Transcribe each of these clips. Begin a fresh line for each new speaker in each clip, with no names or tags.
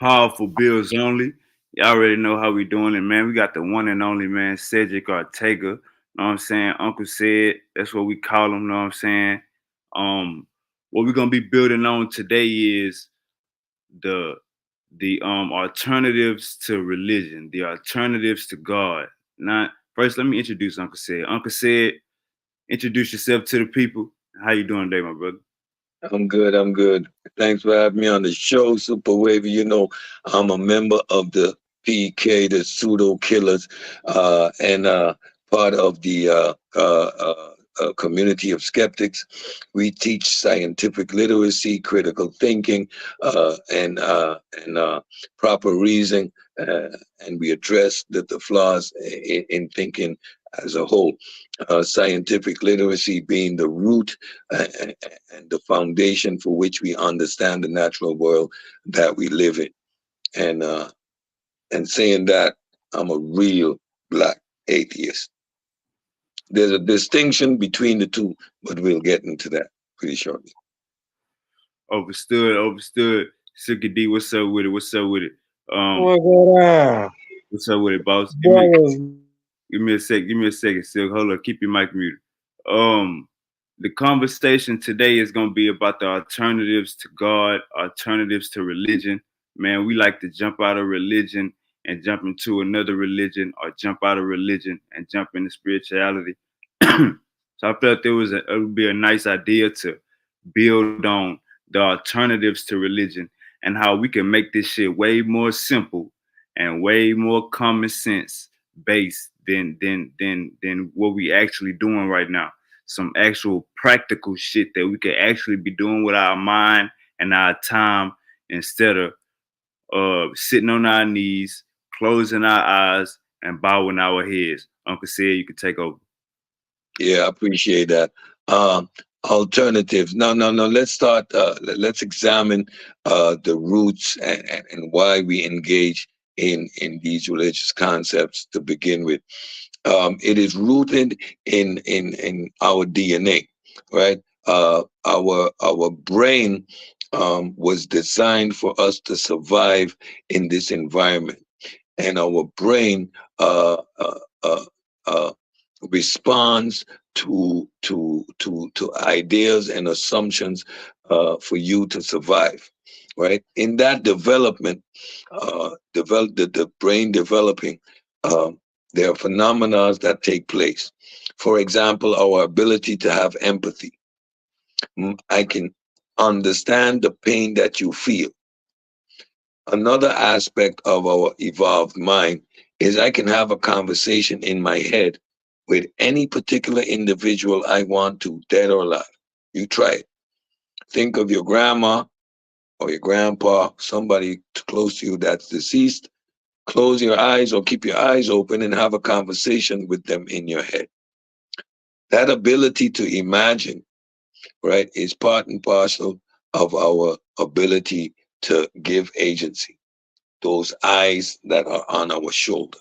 Powerful Bills Only. Y'all already know how we doing it, man. We got the one and only man, Cedric Ortega. Know what I'm saying? Uncle said, that's what we call him, know what I'm saying? Um, what we're gonna be building on today is the the alternatives to religion, the alternatives to God. Not first, let me introduce Uncle Said. Uncle Said, introduce yourself to the people. How you doing today, my brother?
I'm good. I'm good. Thanks for having me on the show, Super Wavy. I'm a member of the PK, the Pseudo Killers, and part of the community of skeptics. We teach scientific literacy, critical thinking, and proper reasoning, uh, and we address the flaws in thinking as a whole. Scientific literacy being the root uh, and the foundation for which we understand the natural world that we live in. And saying that, I'm a real black atheist. There's a distinction between the two, but we'll get into that pretty shortly.
Overstood, overstood. Silky D, what's up with it? What's up with it? Um,
What's going on,
what's up with it, boss?
brothers?
Give me a second, Silk. Hold up, keep your mic muted. Um, the conversation today is gonna be about the alternatives to God, alternatives to religion. Man, we like to jump out of religion and jump into another religion, or jump out of religion and jump into spirituality. So I felt it would be a nice idea to build on the alternatives to religion and how we can make this shit way more simple and way more common sense based than what we actually doing right now. Some actual practical shit that we could actually be doing with our mind and our time instead of sitting on our knees, closing our eyes, and bowing our heads. Uncle said you could take over.
Yeah, I appreciate that. Um, Alternatives. No, no, no. Let's start. Let's examine the roots and why we engage in these religious concepts to begin with. It is rooted in our DNA, right? Our brain was designed for us to survive in this environment, and our brain uh, uh, responds to ideas and assumptions for you to survive, right? In that development, the brain developing, uh, there are phenomena that take place. For example, our ability to have empathy. I can understand the pain that you feel. Another aspect of our evolved mind is I can have a conversation in my head with any particular individual I want to, dead or alive. You try it. Think of your grandma or your grandpa, somebody close to you that's deceased. Close your eyes or keep your eyes open and have a conversation with them in your head. That ability to imagine, right, is part and parcel of our ability to give agency. Those eyes that are on our shoulder,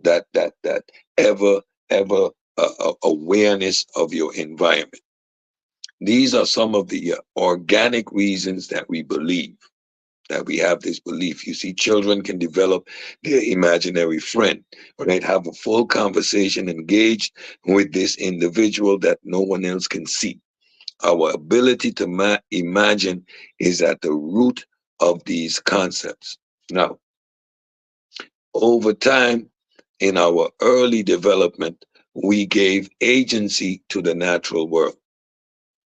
that ever awareness of your environment. These are some of the organic reasons that we believe, that we have this belief. You see, children can develop their imaginary friend, right? Have a full conversation, engaged with this individual that no one else can see. Our ability to imagine is at the root of these concepts. Now, over time, in our early development, we gave agency to the natural world.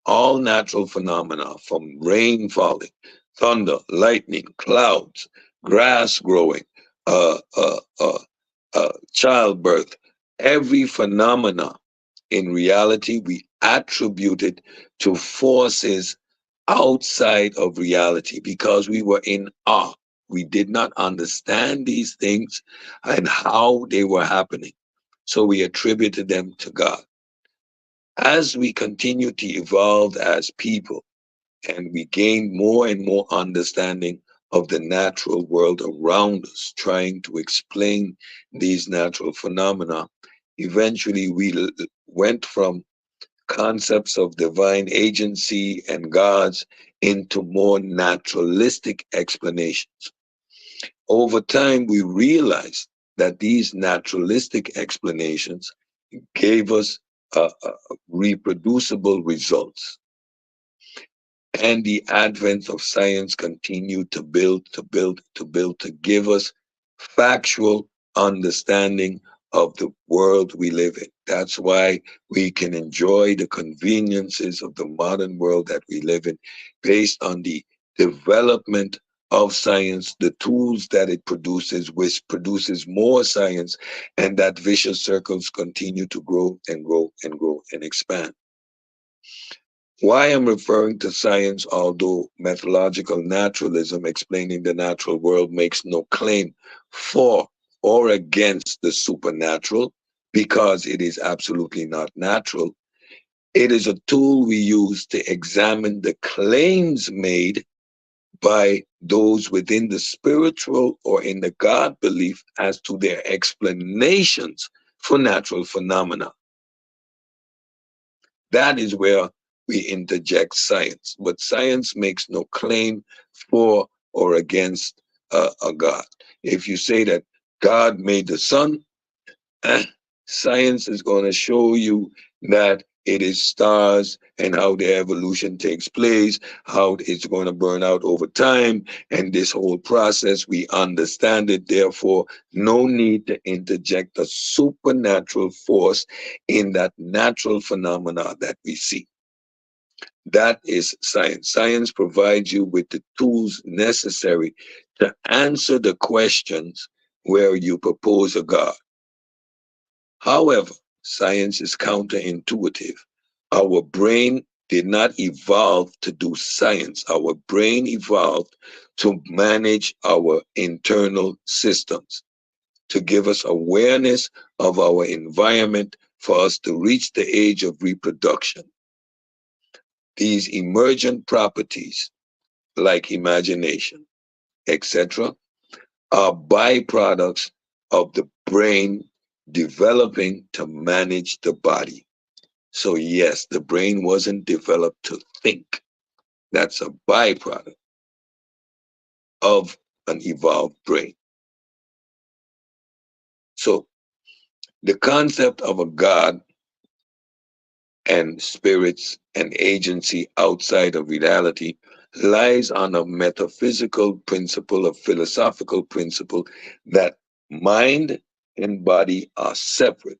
All natural phenomena, from rain falling, thunder, lightning, clouds, grass growing, uh, uh, uh, childbirth, every phenomena in reality we attributed to forces outside of reality because we were in awe. We did not understand these things and how they were happening. So we attributed them to God. As we continue to evolve as people and we gain more and more understanding of the natural world around us, trying to explain these natural phenomena, eventually went from concepts of divine agency and gods into more naturalistic explanations. Over time, we realized that these naturalistic explanations gave us reproducible results, and the advent of science continued to build, to give us factual understanding of the world we live in. That's why we can enjoy the conveniences of the modern world that we live in based on the development of science, the tools that it produces, which produces more science, and that vicious circles continue to grow and grow and grow and expand. Why I'm referring to science, although methodological naturalism explaining the natural world makes no claim for or against the supernatural, because it is absolutely not natural. It is a tool we use to examine the claims made by those within the spiritual or in the God belief as to their explanations for natural phenomena. That is where we interject science. But science makes no claim for or against a God. If you say that God made the sun, eh, science is going to show you that it is stars and how the evolution takes place, how it's going to burn out over time, and this whole process, we understand it. Therefore, no need to interject a supernatural force in that natural phenomena that we see. That is science. Science provides you with the tools necessary to answer the questions where you propose a God. However, science is counterintuitive. Our brain did not evolve to do science. Our brain evolved to manage our internal systems, to give us awareness of our environment for us to reach the age of reproduction. These emergent properties, like imagination, etc., are byproducts of the brain developing to manage the body. So, yes, the brain wasn't developed to think. That's a byproduct of an evolved brain. So, the concept of a God and spirits and agency outside of reality lies on a metaphysical principle, a philosophical principle that mind and body are separate.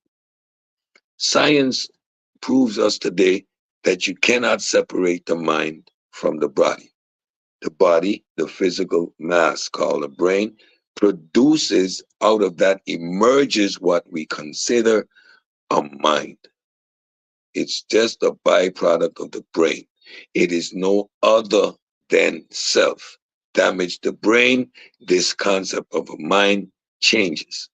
Science proves us today that you cannot separate the mind from the body. The body, the physical mass called the brain, produces out of that emerges what we consider a mind. It's just a byproduct of the brain. It is no other than self. Damage the brain, this concept of a mind changes.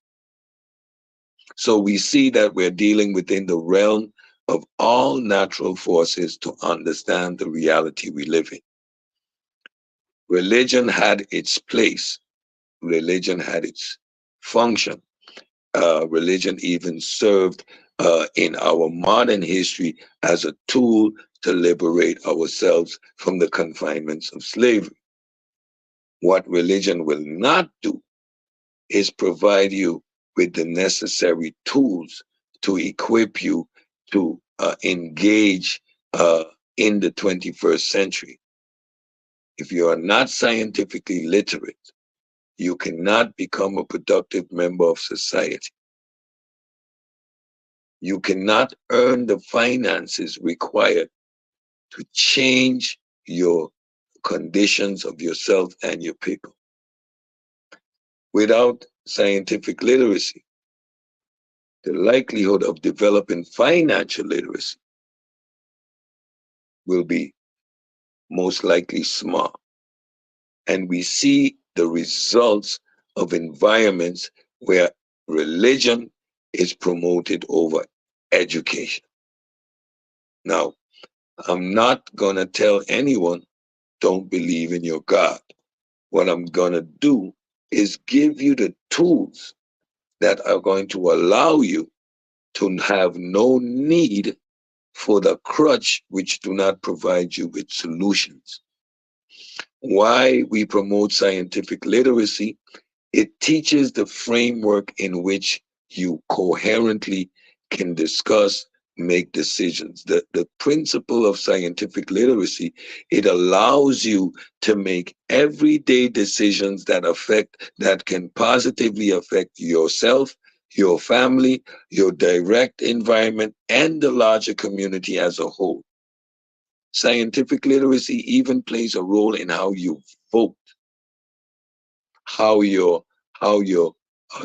So we see that we're dealing within the realm of all natural forces to understand the reality we live in. Religion had its place, religion had its function. Religion even served in our modern history as a tool to liberate ourselves from the confinements of slavery. What religion will not do is provide you with the necessary tools to equip you to engage in the 21st century. If you are not scientifically literate, you cannot become a productive member of society. You cannot earn the finances required to change your conditions of yourself and your people. Without scientific literacy, the likelihood of developing financial literacy will be most likely small. And we see the results of environments where religion is promoted over education. Now, I'm not going to tell anyone, don't believe in your God. What I'm going to do is give you the tools that are going to allow you to have no need for the crutch which do not provide you with solutions. Why we promote scientific literacy It teaches the framework in which you coherently can discuss, make decisions. The principle of scientific literacy, it allows you to make everyday decisions that can positively affect yourself, your family, your direct environment, and the larger community as a whole. Scientific literacy even plays a role in how you vote, how your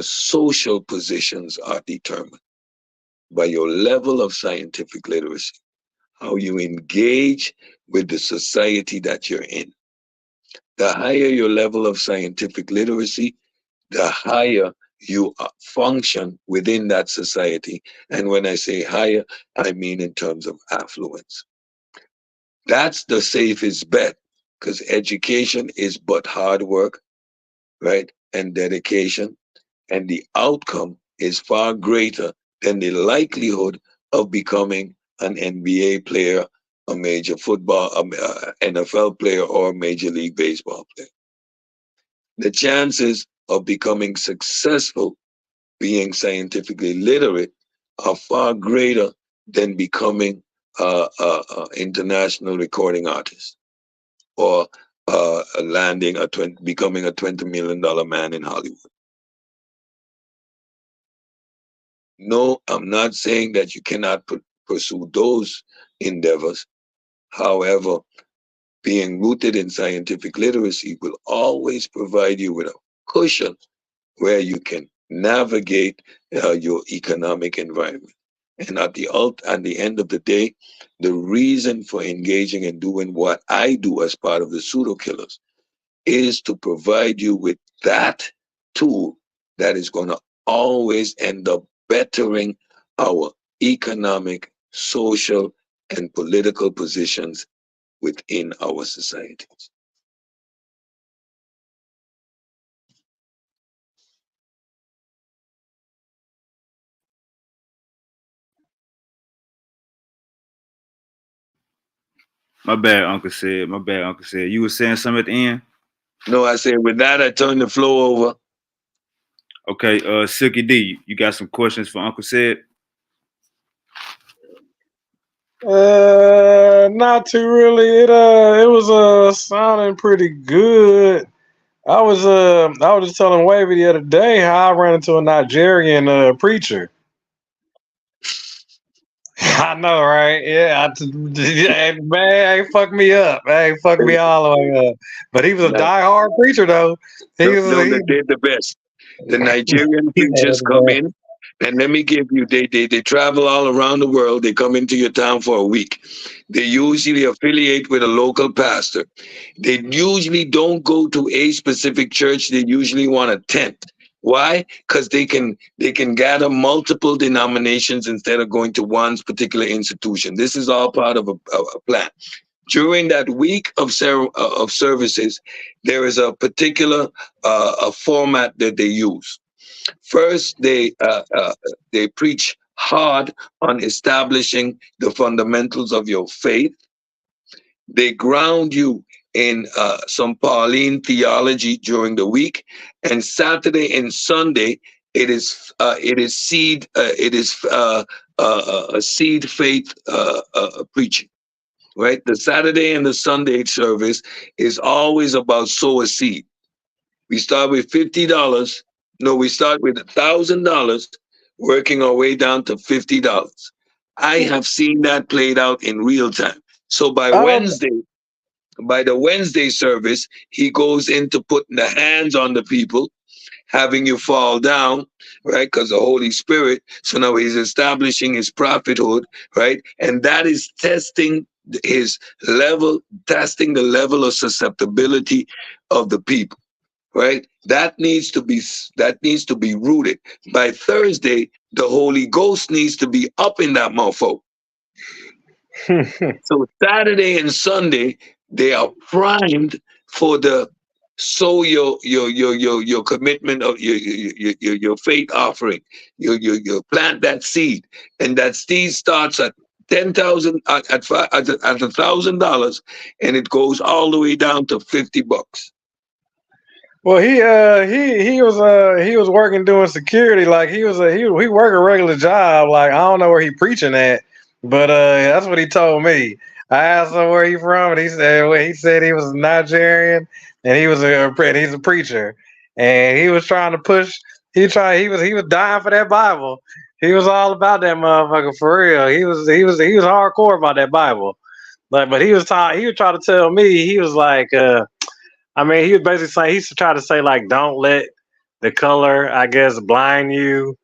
social positions are determined by your level of scientific literacy, how you engage with the society that you're in. The higher your level of scientific literacy, the higher you function within that society. And when I say higher, I mean in terms of affluence. That's the safest bet, because education is but hard work, right? And dedication. And the outcome is far greater than the likelihood of becoming an NBA player, a major football, NFL player, or a Major League Baseball player. The chances of becoming successful being scientifically literate are far greater than becoming international recording artist or becoming a $20 million man in Hollywood. No, I'm not saying that you cannot pursue those endeavors. However, being rooted in scientific literacy will always provide you with a cushion where you can navigate your economic environment. And at the end of the day, the reason for engaging and doing what I do as part of the pseudo killers is to provide you with that tool that is going to always end up bettering our economic, social, and political positions within our societies.
My bad, Uncle said. My bad, Uncle said. You were saying something at the end?
No, I say with that, I turn the floor over.
Okay, Silky D, you got some questions for Uncle said?
Not too really. It was sounding pretty good. I was just telling Wavy the other day how I ran into a Nigerian preacher. I know, right? Yeah, hey, man, he fucked me up. Hey, fucked me all the way up. But he was a
No,
diehard preacher, though. He
no,
was
no, they're the best. The Nigerian
he had
preachers come
it,
in, and let me give you, they travel all around the world. They come into your town for a week. They usually affiliate with a local pastor. They usually don't go to a specific church. They usually want a tent. Why? Because they can gather multiple denominations instead of going to one particular institution. This is all part of a plan. During that week of services, there is a particular a format that they use. First, they preach hard on establishing the fundamentals of your faith. They ground you in some Pauline theology during the week, and Saturday and Sunday it is a seed faith preaching. Right, the Saturday and the Sunday service is always about sow a seed. We start with $50. No, we start with $1,000, working our way down to $50. I have seen that played out in real time. So
I don't.
by the Wednesday service, he goes into putting the hands on the people, having you fall down, right? Because the Holy Spirit. So now he's establishing his prophethood, right? And that is his testing the level of susceptibility of the people, right? That needs to be rooted. By Thursday, the Holy Ghost needs to be up in that mofo. So Saturday and Sunday, they are primed for the sow your commitment of your faith offering. You plant that seed, and that seed starts at 10,000 at $1,000, and it goes all the way down to $50.
Well, he was working doing security. Like he worked a regular job. Like I don't know where he preaching at, but that's what he told me. I asked him where he from, and he said he was Nigerian, and he's a preacher, and he was trying to push. He was dying for that Bible. He was all about that motherfucker for real. He was hardcore about that Bible. Like, but he was trying to tell me, he was like, I mean, he was basically saying, he used to try to say, like, don't let the color, I guess, blind you.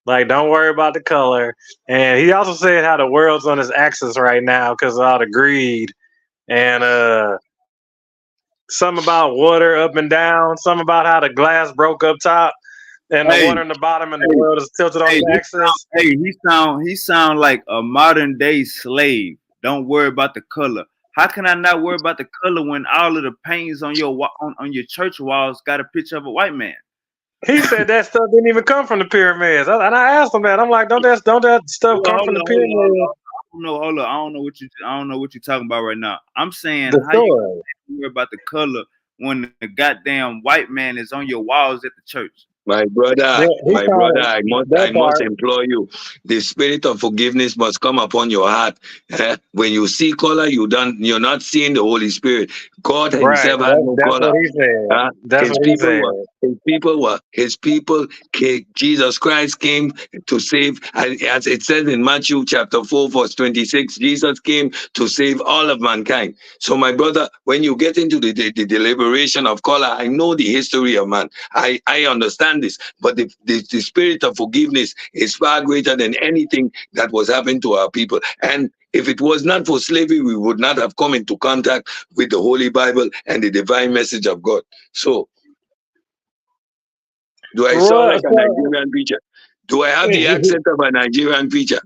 Like, don't worry about the color. And he also said how the world's on its axis right now because of all the greed. And something about water up and down, something about how the glass broke up top and the
Hey,
water in the bottom and the world is tilted on
hey,
its axis.
he sound like a modern day slave. Don't worry about the color. How can I not worry about the color when all of the paintings on on your church walls got a picture of a white man?
He said that stuff didn't even come from the pyramids. And I asked him that. I'm like, don't that stuff come from the pyramids?
Hold on. I don't know what you're talking about right now. I'm saying
The
how you
story.
worry about the color when the goddamn white man is on your walls at the church.
Yeah, he
My
called
brother,
it that
I must
part.
implore you. The spirit of forgiveness must come upon your heart. When you see color, you're not seeing the Holy Spirit. God
Right.
Himself has no
That's
color.
what he said. That's
His
what he
people
said.
were his people. Jesus Christ came to save, as it says in Matthew chapter 4, verse 26. Jesus came to save all of mankind. So, my brother, when you get into the deliberation of color, I know the history of man. I understand this, but the spirit of forgiveness is far greater than anything that was happening to our people. And if it was not for slavery, we would not have come into contact with the Holy Bible and the divine message of God. So, do I sound
Well,
like a
so,
Nigerian preacher? Do I have the accent of a Nigerian preacher?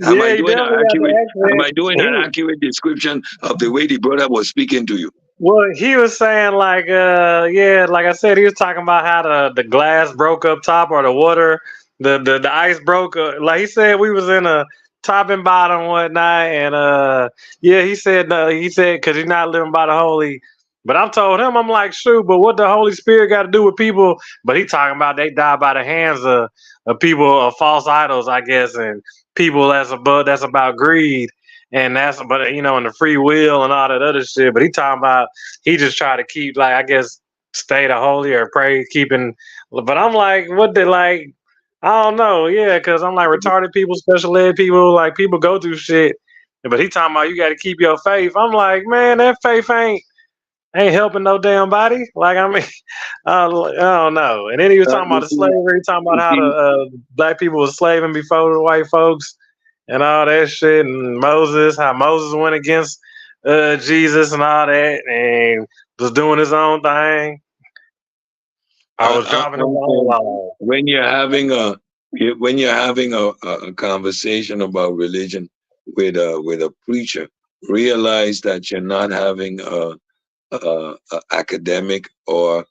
Am
yeah,
I
he
doing an
definitely got
accurate?
the
Am
accent.
I doing an accurate description of the way the brother was speaking to you?
Well, he was saying like, yeah, like I said, he was talking about how the glass broke up top or the water, the ice broke. Like he said, we was in a top and bottom one night, and yeah, he said because he's not living by the holy. But I told him, I'm like, shoot, but what the Holy Spirit got to do with people? But he talking about they died by the hands of people of false idols, I guess, and people that's about greed. And that's but you know, and the free will and all that other shit. But he talking about he just try to keep like I guess stay the holy or pray keeping. But I'm like, what the like? I don't know, yeah, because I'm like retarded people, special ed people, like people go through shit. But he talking about you got to keep your faith. I'm like, man, that faith ain't helping no damn body. Like I mean, I don't know. And then he was talking about
You
the
see,
slavery, talking about
you
how the
see,
black people was slaving before the white folks and all that shit, and Moses, how Moses went against Jesus and all that, and was doing his own thing. I was dropping his
I'm
own
saying
law.
when you're having a conversation about religion with a preacher, realize that you're not having a academic or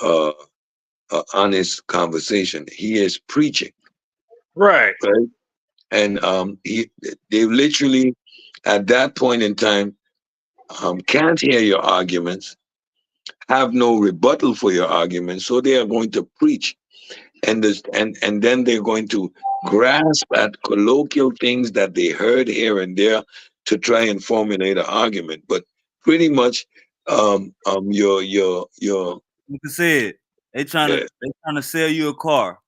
a, a honest conversation. He is preaching,
Right.
right? And they literally at that point in time can't hear your arguments, have no rebuttal for your arguments, so they are going to preach, and then they're going to grasp at colloquial things that they heard here and there to try and formulate an argument. But pretty much, your
Like I said,
yeah,
they trying to sell you a car.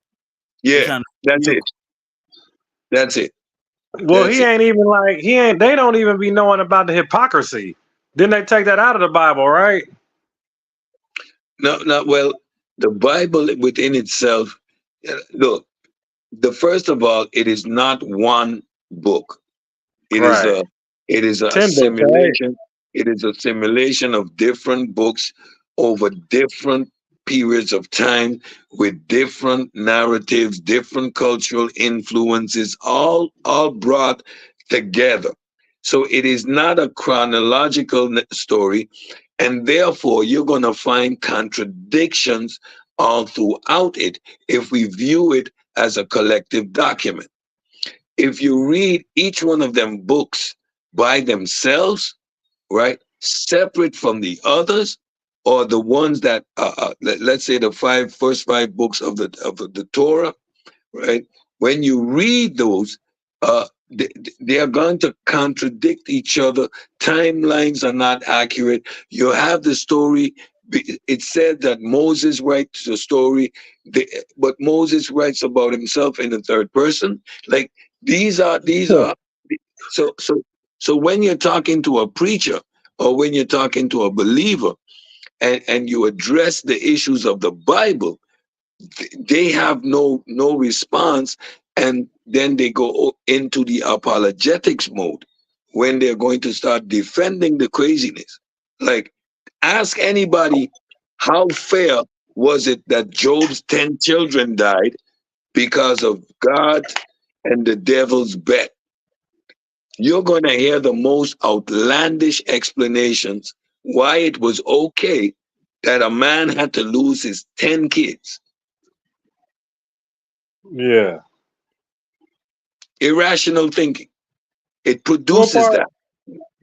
They
yeah,
trying to sell
that's
you a
it, that's it,
Well,
that's
he
it.
ain't even like he ain't. They don't even be knowing about the hypocrisy. Didn't they take that out of the Bible, right?
No, no, well, the Bible within itself. Look, the first of all, it is not one book. It is
Right.
a it is a
10 books, right?
simulation. It is a simulation of different books over different periods of time with different narratives, different cultural influences, all brought together. So it is not a chronological story, and therefore you're going to find contradictions all throughout it if we view it as a collective document. If you read each one of them books by themselves, right, separate from the others, or the ones that let's say the first five books of the Torah, right? When you read those, they are going to contradict each other. Timelines are not accurate. You have the story. It said that Moses writes the story, but Moses writes about himself in the third person. Like these are so so so when you're talking to a preacher or when you're talking to a believer and you address the issues of the Bible, they have no response, and then they go into the apologetics mode when they're going to start defending the craziness. Like, ask anybody, how fair was it that Job's 10 children died because of God and the devil's bet? You're going to hear the most outlandish explanations why it was okay that a man had to lose his 10 kids.
Yeah.
Irrational thinking. It
What
produces
part?
that.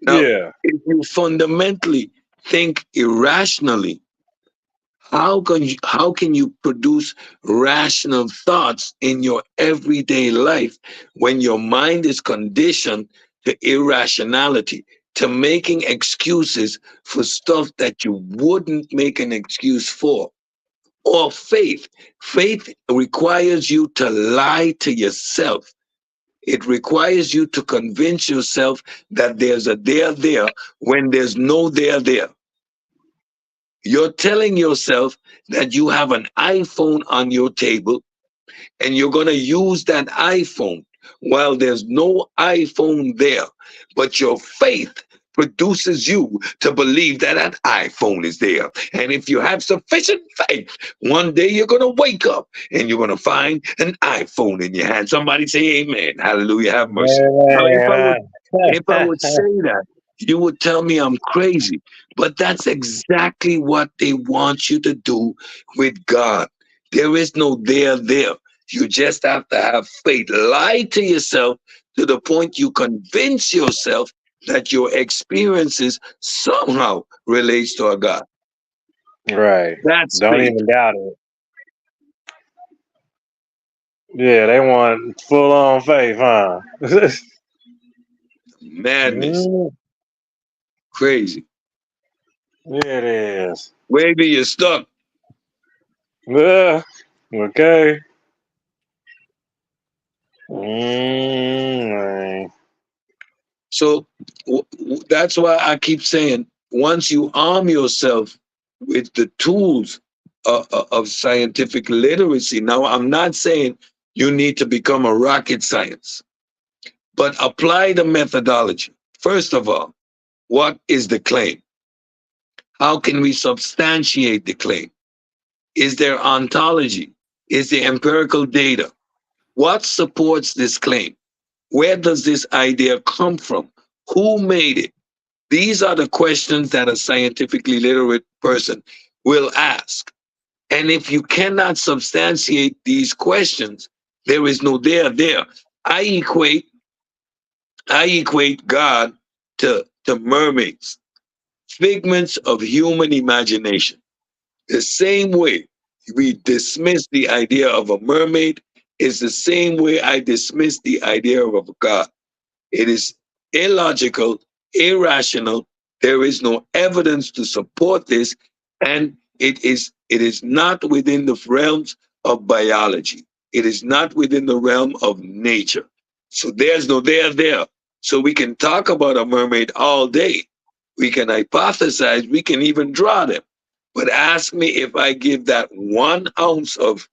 Now,
Yeah.
if you fundamentally think irrationally, how can you produce rational thoughts in your everyday life when your mind is conditioned to irrationality, to making excuses for stuff that you wouldn't make an excuse for? Or faith. Faith requires you to lie to yourself. It requires you to convince yourself that there's a there when there's no there. You're telling yourself that you have an iPhone on your table and you're going to use that iPhone while there's no iPhone there. But your faith produces you to believe that an iPhone is there. And if you have sufficient faith, one day you're going to wake up and you're going to find an iPhone in your hand. Somebody say amen. Hallelujah. Have mercy. Now,
Man.
if I would say that, you would tell me I'm crazy. But that's exactly what they want you to do with God. There is no there. You just have to have faith. Lie to yourself to the point you convince yourself that your experiences somehow relates to a God.
Right.
That's
Don't
faith.
even doubt it. Yeah, they want full on faith, huh?
Madness.
Mm,
Crazy.
yeah, it is.
Maybe you're stuck.
Yeah. Okay. Man.
So that's why I keep saying, once you arm yourself with the tools of scientific literacy, now I'm not saying you need to become a rocket science, but apply the methodology. First of all, what is the claim? How can we substantiate the claim? Is there ontology? Is there empirical data? What supports this claim? Where does this idea come from? Who made it? These are the questions that a scientifically literate person will ask. And if you cannot substantiate these questions, there is no there. I equate I equate God to mermaids, figments of human imagination. The same way we dismiss the idea of a mermaid is the same way I dismiss the idea of a God. It is illogical, irrational. There is no evidence to support this, and it is not within the realms of biology. It is not within the realm of nature. So there's no there. So we can talk about a mermaid all day. We can hypothesize, we can even draw them. But ask me if I give that 1 ounce of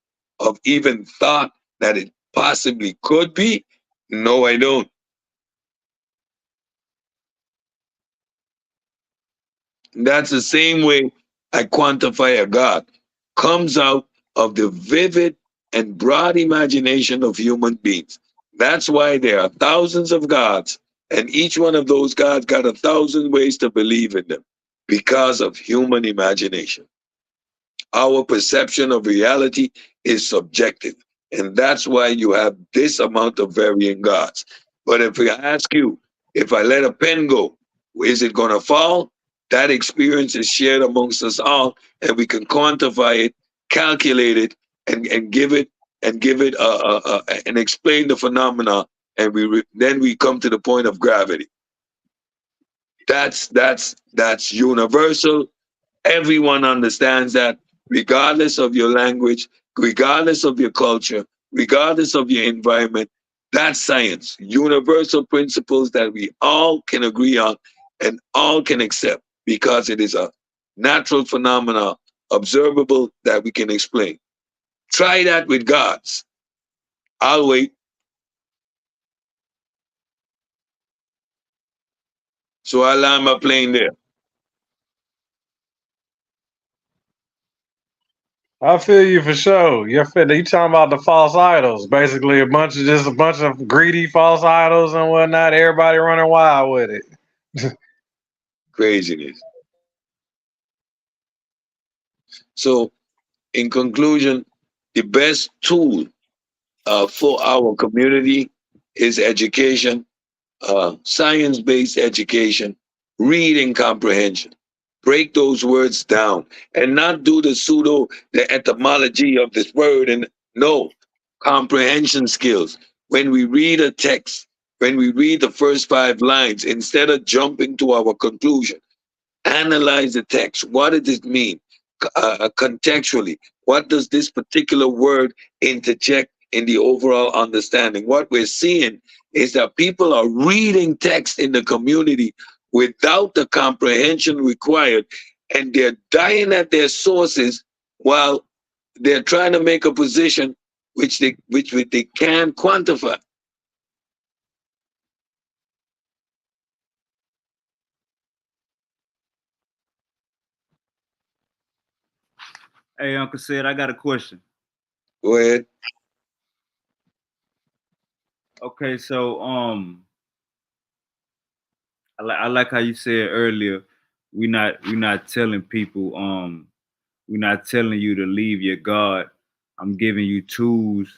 even thought that it possibly could be. No, I don't. That's the same way I quantify a God. Comes out of the vivid and broad imagination of human beings. That's why there are thousands of gods, and each one of those gods got 1,000 ways to believe in them because of human imagination. Our perception of reality is subjective, and that's why you have this amount of varying gods. But if I ask you, if I let a pen go, is it going to fall? That experience is shared amongst us all, and we can quantify it, calculate it, and give it and explain the phenomena, and then we come to the point of gravity. That's universal. Everyone understands that, regardless of your language, regardless of your culture, regardless of your environment. That's science. Universal principles that we all can agree on and all can accept because it is a natural phenomena, observable, that we can explain. Try that with gods. I'll wait. So I land my plane there.
I feel you for sure. You talking about the false idols? Basically, just a bunch of greedy false idols and whatnot. Everybody running wild with it.
Craziness. So, in conclusion, the best tool for our community is education, science based education, reading comprehension. Break those words down and not do the etymology of this word. And no, comprehension skills. When we read a text, when we read the first 5 lines, instead of jumping to our conclusion, analyze the text. What does it mean contextually? What does this particular word interject in the overall understanding? What we're seeing is that people are reading text in the community without the comprehension required, and they're dying at their sources while they're trying to make a position which they can't quantify.
Hey, Uncle Said, I got a question.
Go ahead.
Okay, so I like how you said earlier, we not telling people we're not telling you to leave your God. I'm giving you tools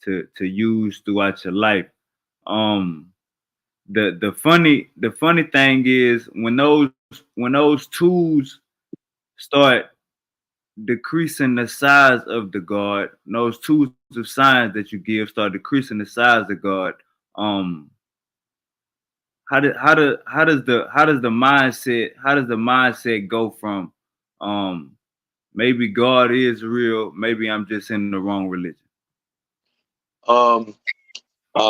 to use throughout your life. Um, the funny thing is when those tools start decreasing the size of the God, those tools of science that you give start decreasing the size of God. Um, how does the mindset go from maybe God is real, maybe I'm just in the wrong religion?
Um,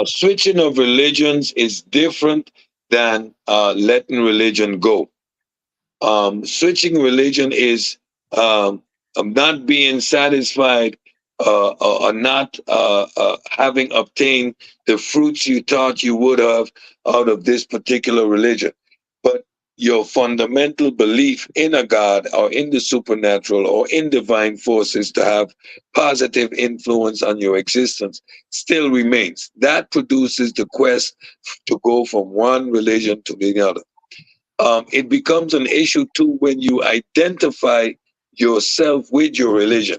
Switching of religions is different than letting religion go. Switching religion is not being satisfied or not having obtained the fruits you thought you would have out of this particular religion. But your fundamental belief in a God or in the supernatural or in divine forces to have positive influence on your existence still remains. That produces the quest to go from one religion to the other. It becomes an issue too when you identify yourself with your religion,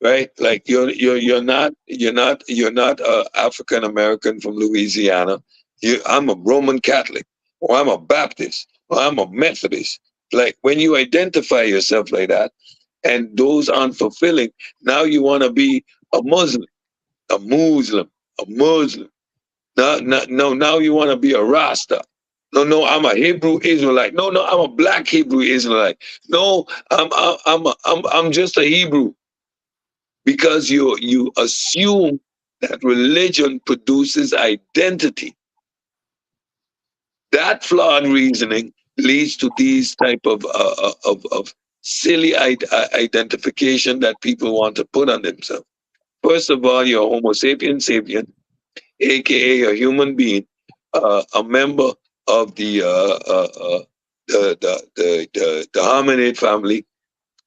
right? Like you're not African American from Louisiana. I'm a Roman Catholic, or I'm a Baptist, or I'm a Methodist. Like when you identify yourself like that, and those aren't fulfilling, now you want to be a Muslim, a Muslim, a Muslim. No, no, no. Now you want to be a Rasta. No, no, I'm a Hebrew Israelite. No, no, I'm a black Hebrew Israelite. No, I'm just a Hebrew, because you assume that religion produces identity. That flawed reasoning leads to these type of silly identification that people want to put on themselves. First of all, you're Homo sapien, aka a human being, a member of the hominid family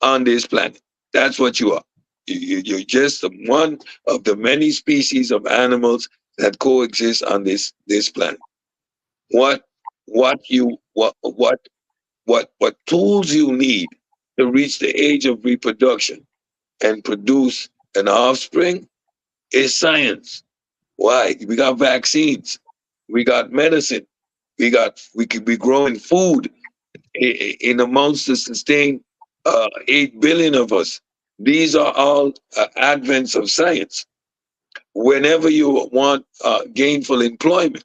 on this planet. That's what you are. You're just one of the many species of animals that coexist on this planet. What what tools you need to reach the age of reproduction and produce an offspring is science. Why? We got vaccines, we got medicine, we could be growing food in amounts to sustain 8 billion of us. These are all advents of science. Whenever you want gainful employment,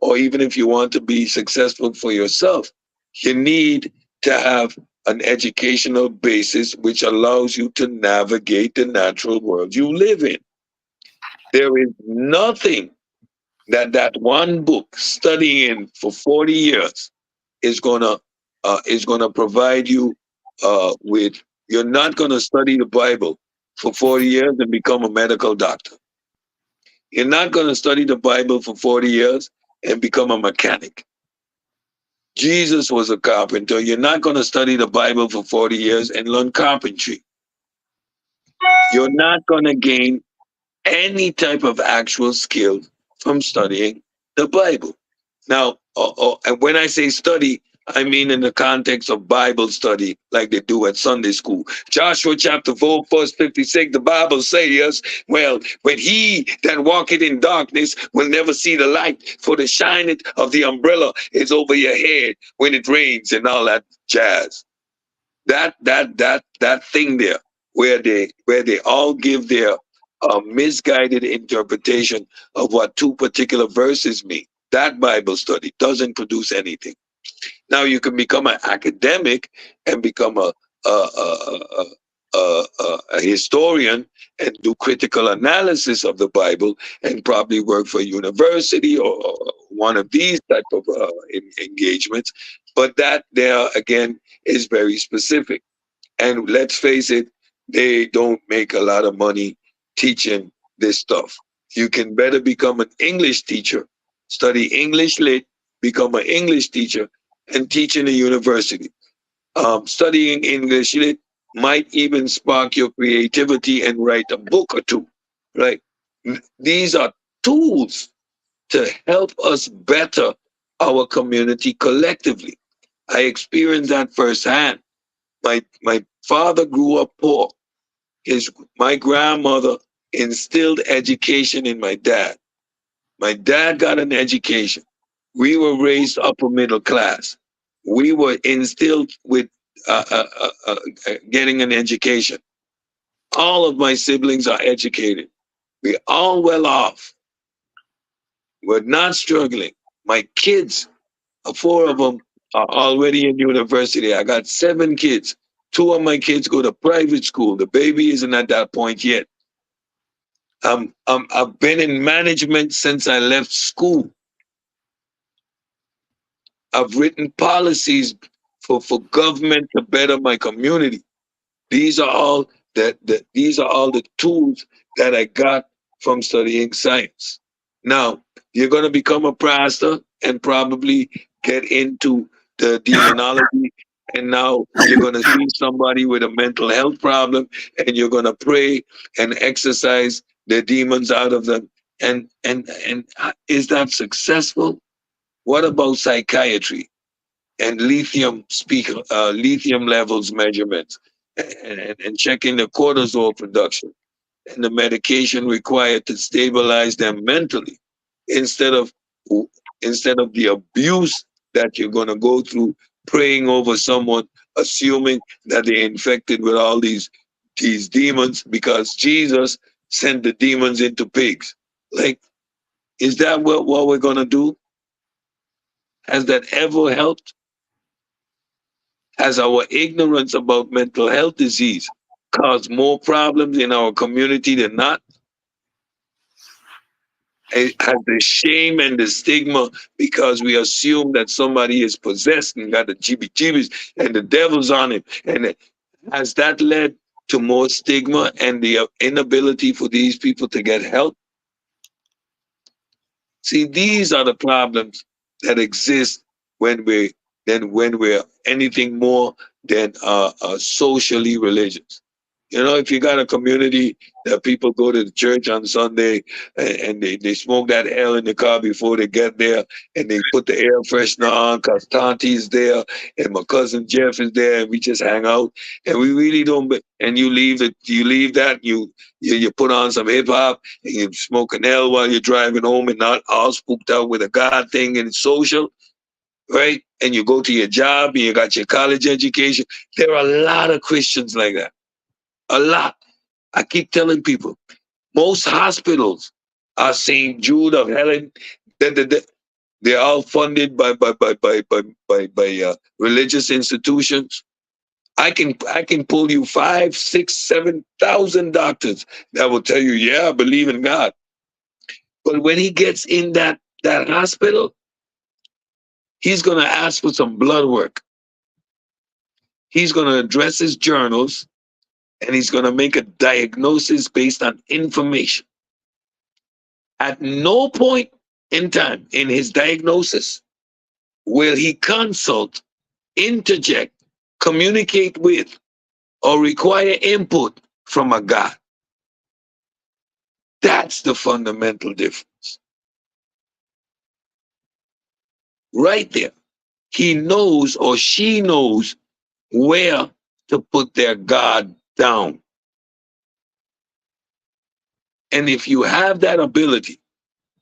or even if you want to be successful for yourself, you need to have an educational basis which allows you to navigate the natural world you live in. There is nothing that that one book studying for 40 years is gonna provide you with. You're not gonna study the Bible for 40 years and become a medical doctor. You're not gonna study the Bible for 40 years and become a mechanic. Jesus was a carpenter. You're not gonna study the Bible for 40 years and learn carpentry. You're not gonna gain any type of actual skill from studying the Bible. Now, and when I say study, I mean in the context of Bible study, like they do at Sunday school. Joshua chapter 4, verse 56, the Bible says, well, when he that walketh in darkness will never see the light, for the shining of the umbrella is over your head when it rains and all that jazz. That thing there where they all give their misguided interpretation of what two particular verses mean. That Bible study doesn't produce anything. Now you can become an academic and become a historian and do critical analysis of the Bible and probably work for a university or one of these type of engagements. But that there again is very specific. And let's face it, they don't make a lot of money teaching this stuff. You can better become an English teacher, study English lit, become an English teacher, and teach in a university. Studying English lit might even spark your creativity and write a book or two, right? These are tools to help us better our community collectively. I experienced that firsthand. My father grew up poor. My grandmother instilled education in my dad. My dad got an education. We were raised upper middle class. We were instilled with getting an education. All of my siblings are educated. We're all well off. We're not struggling. My kids, four of them are already in university. I got 7 kids. 2 of my kids go to private school. The baby isn't at that point yet. I've been in management since I left school. I've written policies for government to better my community. These are all these are all the tools that I got from studying science. Now, you're going to become a pastor and probably get into the demonology. And now you're going to see somebody with a mental health problem and you're going to pray and exorcise the demons out of them. And is that successful? What about psychiatry and lithium levels measurements and checking the cortisol production and the medication required to stabilize them mentally instead of the abuse that you're going to go through praying over someone assuming that they're infected with all these demons because Jesus sent the demons into pigs. Like, is that what we're going to do? Has that ever helped? Has our ignorance about mental health disease caused more problems in our community than not? Has the shame and the stigma because we assume that somebody is possessed and got the jibby-jibbies and the devil's on him? And has that led to more stigma and the inability for these people to get help? See, these are the problems that exist when we're anything more than socially religious. You know, if you got a community that people go to the church on Sunday and they smoke that L in the car before they get there and they put the air freshener on because Tanti's there and my cousin Jeff is there and we just hang out and we really don't, and you leave you put on some hip hop and you smoke an L while you're driving home and not all spooked out with a God thing and it's social. right? And you go to your job and you got your college education. There are a lot of Christians like that. A lot. I keep telling people, most hospitals are St. Jude of Helen. They're all funded by religious institutions. I can pull you 5, 6, 7,000 doctors that will tell you, yeah, I believe in God. But when he gets in that hospital, he's gonna ask for some blood work. He's gonna address his journals and he's gonna make a diagnosis based on information. At no point in time in his diagnosis will he consult, interject, communicate with, or require input from a God. That's the fundamental difference. Right there. He knows or she knows where to put their God down. And if you have that ability,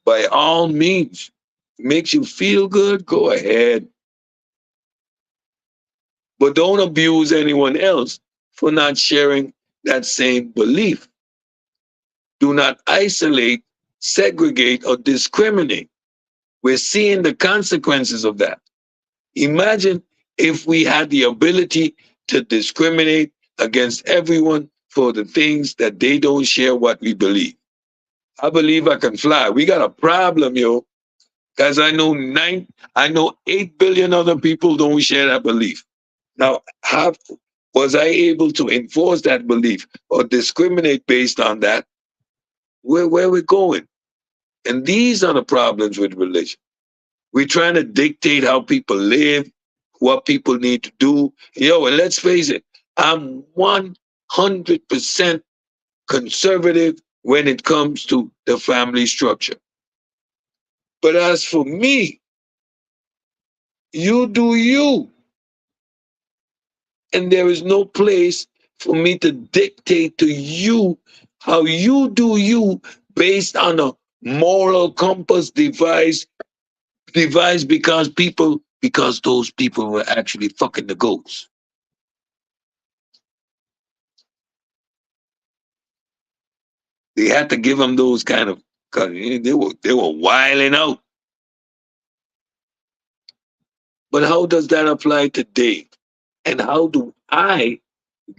by all means, makes you feel good, go ahead. But don't abuse anyone else for not sharing that same belief. Do not isolate, segregate, or discriminate. We're seeing the consequences of that. Imagine if we had the ability to discriminate against everyone for the things that they don't share what we believe. I believe I can fly. We got a problem, yo. Because I know 8 billion other people don't share that belief. Now, was I able to enforce that belief or discriminate based on that? Where we going? And these are the problems with religion. We're trying to dictate how people live, what people need to do. Yo, and let's face it, I'm 100% conservative when it comes to the family structure. But as for me, you do you. And there is no place for me to dictate to you how you do you based on a moral compass devised because those people were actually fucking the goats. They had to give them those kind of, cause they were wilding out. But how does that apply today? And how do I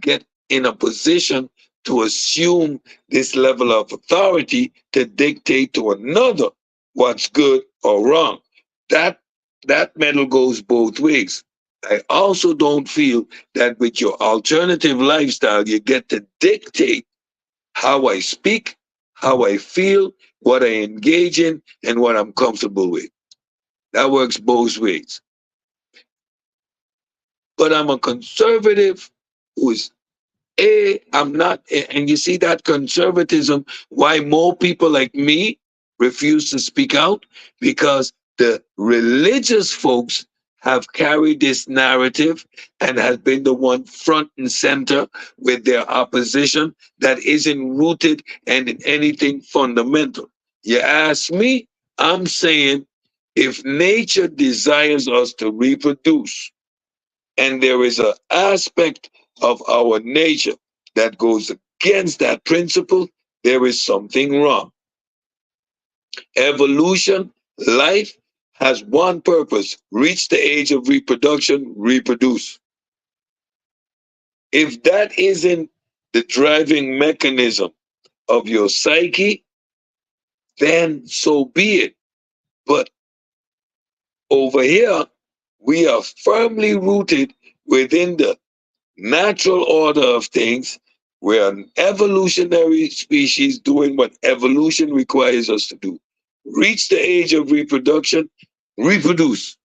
get in a position to assume this level of authority to dictate to another what's good or wrong? That medal goes both ways. I also don't feel that with your alternative lifestyle, you get to dictate how I speak, how I feel, what I engage in, and what I'm comfortable with. That works both ways. But I'm a conservative who is I'm not, and you see that conservatism, why more people like me refuse to speak out? Because the religious folks have carried this narrative and has been the one front and center with their opposition that isn't rooted in anything fundamental. You ask me, I'm saying if nature desires us to reproduce, and there is an aspect of our nature that goes against that principle, there is something wrong. Evolution, life has one purpose: reach the age of reproduction, reproduce. If that isn't the driving mechanism of your psyche, then so be it. But over here, we are firmly rooted within the natural order of things. We're an evolutionary species doing what evolution requires us to do. Reach the age of reproduction, reproduce.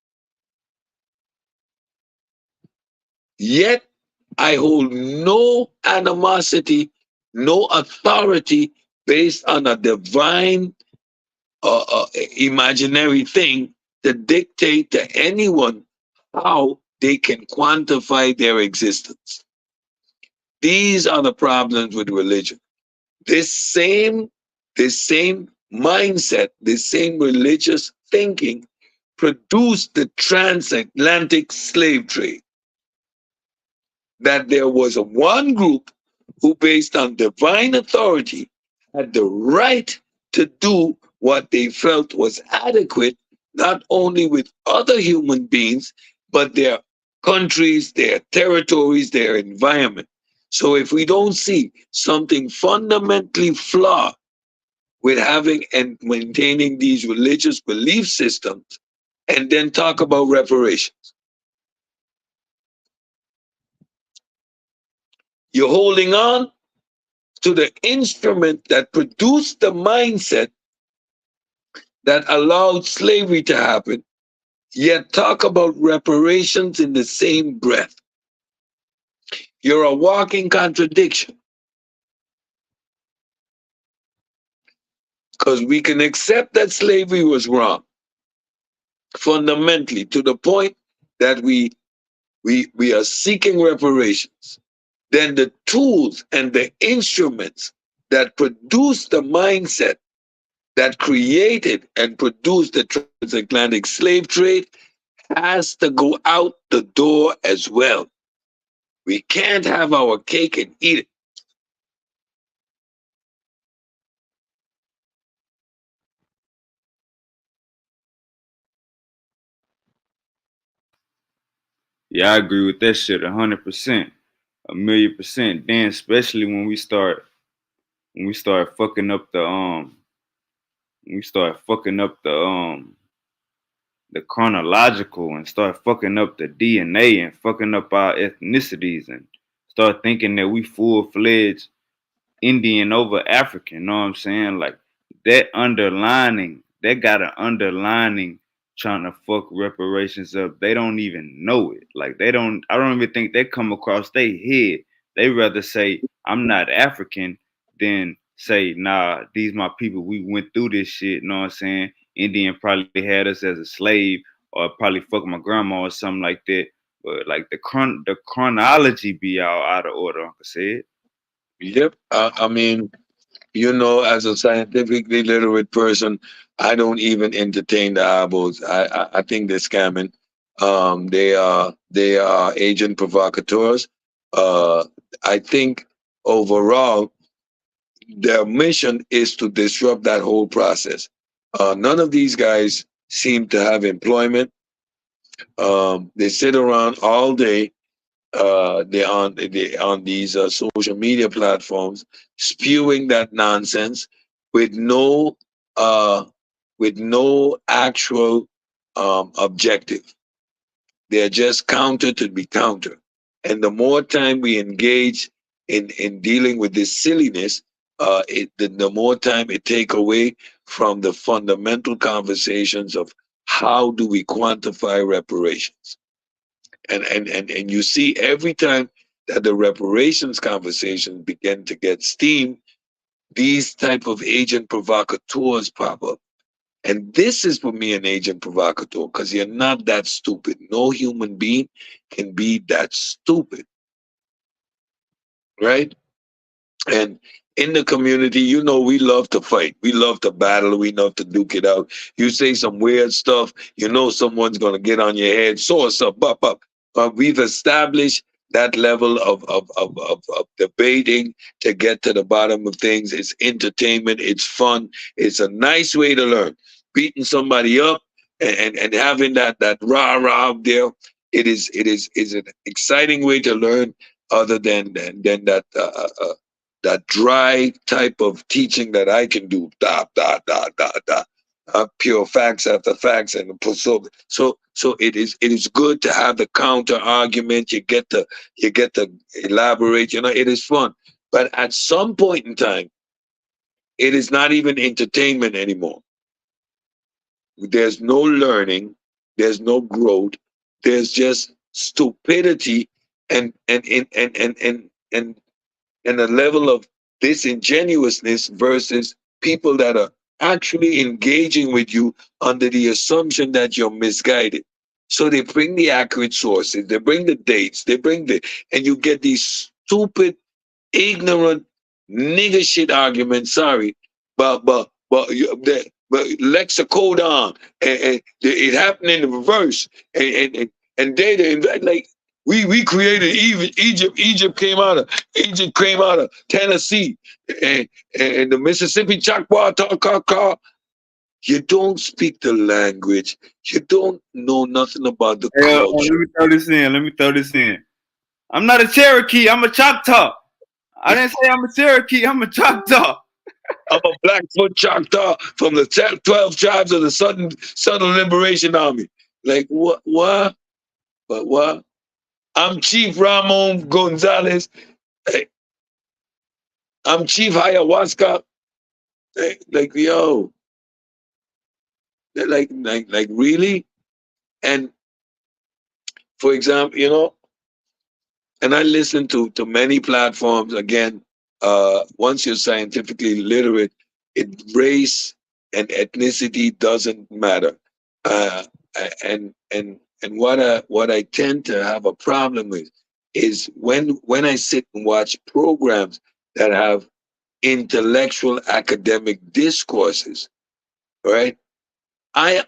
Yet I hold no animosity, no authority based on a divine imaginary thing to dictate to anyone how they can quantify their existence. These are the problems with religion. This same mindset, this same religious thinking produced the transatlantic slave trade. That there was a one group who, based on divine authority, had the right to do what they felt was adequate, not only with other human beings, but their countries, their territories, their environment. So if we don't see something fundamentally flawed with having and maintaining these religious belief systems, and then talk about reparations, you're holding on to the instrument that produced the mindset that allowed slavery to happen, yet talk about reparations in the same breath. You're a walking contradiction, because we can accept that slavery was wrong fundamentally to the point that we are seeking reparations. Then the tools and the instruments that produce the mindset that created and produced the transatlantic slave trade has to go out the door as well. We can't have our cake and eat it.
Yeah, I agree with that shit 100%, 1,000,000%. Then especially when we start fucking up the chronological and start fucking up the DNA and fucking up our ethnicities and start thinking that we full fledged Indian over African, you know what I'm saying? Like that got an underlining trying to fuck reparations up. They don't even know it. Like I don't even think they come across their head. They rather say, I'm not African than say, nah, these my people. We went through this shit, you know what I'm saying? Indian probably had us as a slave or probably fuck my grandma or something like that. But like the chronology be all out of order, Uncle said.
Yep. I mean, as a scientifically literate person, I don't even entertain the eyeballs. I think they're scamming. They are agent provocateurs. Uh, I think overall their mission is to disrupt that whole process. None of these guys seem to have employment. They sit around all day. They on these social media platforms, spewing that nonsense with no uh, with no actual objective. They're just counter to be counter. And the more time we engage in dealing with this silliness, the more time it take away from the fundamental conversations of how do we quantify reparations. And you see every time that the reparations conversations begin to get steam, these type of agent provocateurs pop up. And this is for me an agent provocateur, because you're not that stupid. No human being can be that stupid, right? And in the community, we love to fight. We love to battle. We love to duke it out. You say some weird stuff, someone's going to get on your head. So us up. But we've established that level of debating to get to the bottom of things. It's entertainment. It's fun. It's a nice way to learn. Beating somebody up and having that rah-rah up there. It is an exciting way to learn, other than that dry type of teaching that I can do, pure facts after facts, and so it is good to have the counter argument. You get to elaborate. It is fun, but at some point in time, it is not even entertainment anymore. There's no learning, there's no growth, there's just stupidity and and a level of disingenuousness versus people that are actually engaging with you under the assumption that you're misguided. So they bring the accurate sources, they bring the dates, and you get these stupid, ignorant, nigger shit arguments. Sorry, but but lexicodon, and it happened in the reverse, and data, like we created Egypt. Egypt came out of Tennessee, and the Mississippi Choctaw. You don't speak the language. You don't know nothing about the
Hey,
culture.
let me throw this in. Let me throw this in. I'm not a Cherokee. I'm a Choctaw. I didn't say I'm a Cherokee. I'm a Choctaw.
I'm a Blackfoot Choctaw from the 12 tribes of the Southern Liberation Army. Like what? What? But what? I'm Chief Ramon Gonzalez. Hey, I'm Chief Ayahuasca. Hey, like yo, like really? And for example, and I listen to many platforms. Again, once you're scientifically literate, race and ethnicity doesn't matter. Uh, and what I tend to have a problem with is when I sit and watch programs that have intellectual academic discourses, right? I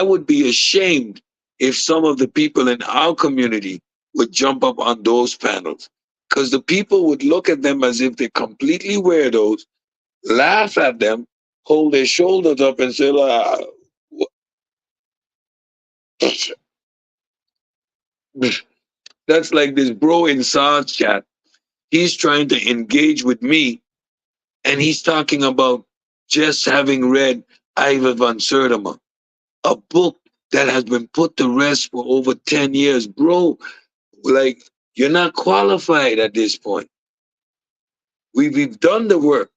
would be ashamed if some of the people in our community would jump up on those panels, because the people would look at them as if they're completely weirdos, laugh at them, hold their shoulders up, and say, that's like this bro in SARS chat. He's trying to engage with me, and he's talking about just having read Ivor van Sertima, a book that has been put to rest for over 10 years. Bro, like, you're not qualified at this point. We've done the work.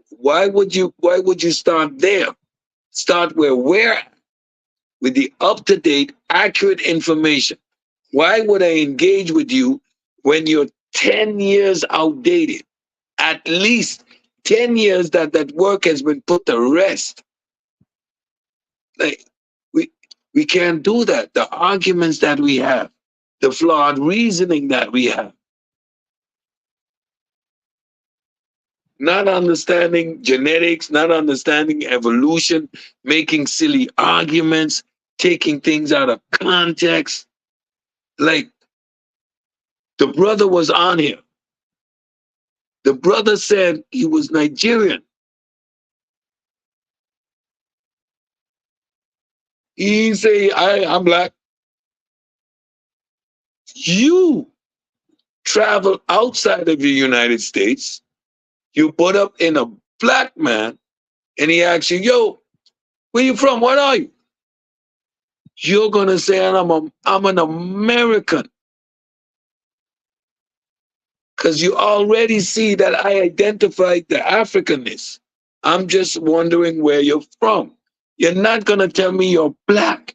Why would you start there? Start where we're at, with the up-to-date, accurate information. Why would I engage with you when you're 10 years outdated? At least 10 years that work has been put to rest. Like, we can't do that. The arguments that we have, the flawed reasoning that we have, not understanding genetics, not understanding evolution, making silly arguments, taking things out of context. Like, the brother was on here. The brother said he was Nigerian. He didn't say, I'm black. You travel outside of the United States, you put up in a black man, and he asks you, yo, where you from? What are you? You're gonna say, I'm an American. Because you already see that I identified the Africanness. I'm just wondering where you're from. You're not gonna tell me you're black.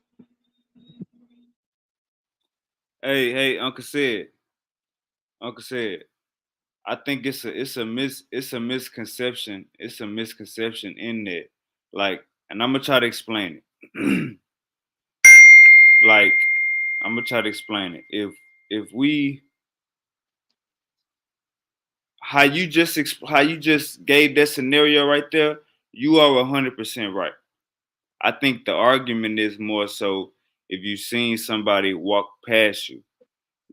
Hey, Uncle said. I think it's a misconception. It's a misconception in there. Like, and I'm gonna try to explain it. Like, I'm gonna try to explain it. If we how you just gave that scenario right there, you are 100% right. I think the argument is more so if you seen somebody walk past you,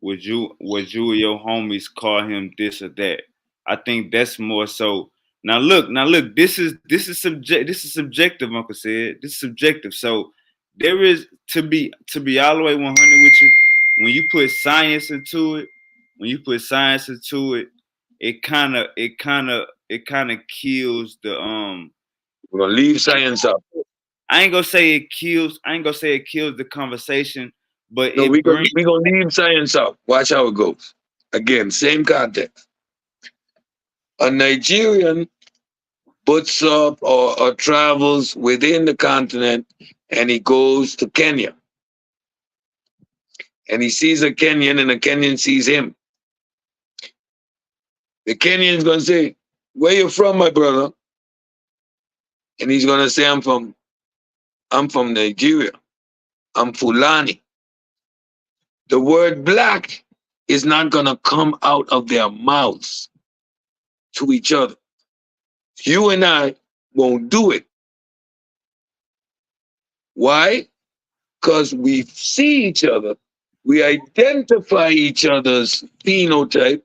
would you or your homies call him this or that? I think that's more so. Now look. This is subjective, Uncle said. This is subjective. So there is to be all the way 100 with you. When you put science into it, it kind of kills the
We're gonna leave science out.
I ain't gonna say it kills the conversation, but
No,
it brings.
we gonna leave science out. Watch how it goes. Again, same context. A Nigerian puts up or travels within the continent, and he goes to Kenya, and he sees a Kenyan, and a Kenyan sees him. The Kenyan's gonna say, "Where you from, my brother?" And he's gonna say, I'm from Nigeria. I'm Fulani." The word black is not gonna come out of their mouths to each other. You and I won't do it. Why? Because we see each other, we identify each other's phenotype.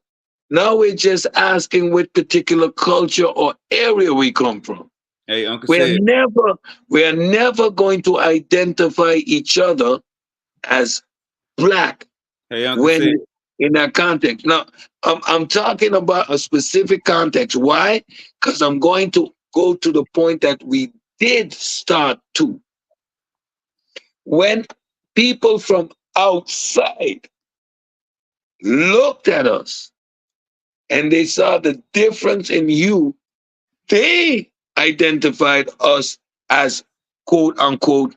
Now we're just asking what particular culture or area we come from.
Hey, Uncle
We're
said.
never, we're never going to identify each other as black
Hey, Uncle
when
said.
in that context. Now, I'm talking about a specific context. Why? Because I'm going to go to the point that we did start to. When people from outside looked at us and they saw the difference in you, they identified us as quote unquote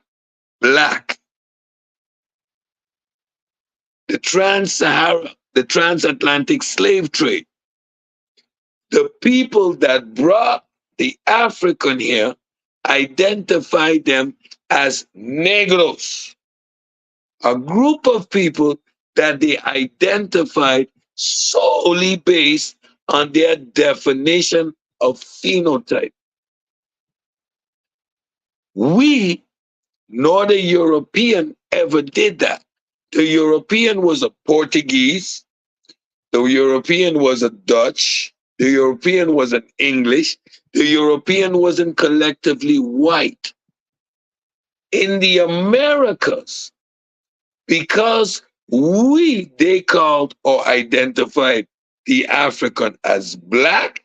black. The trans-Sahara, the transatlantic slave trade, the people that brought the African here identified them as negros, a group of people that they identified solely based on their definition of phenotype. We, nor the European, ever did that. The European was a Portuguese, the European was a Dutch, the European was an English, the European wasn't collectively white. In the Americas, because they called or identified the African as black,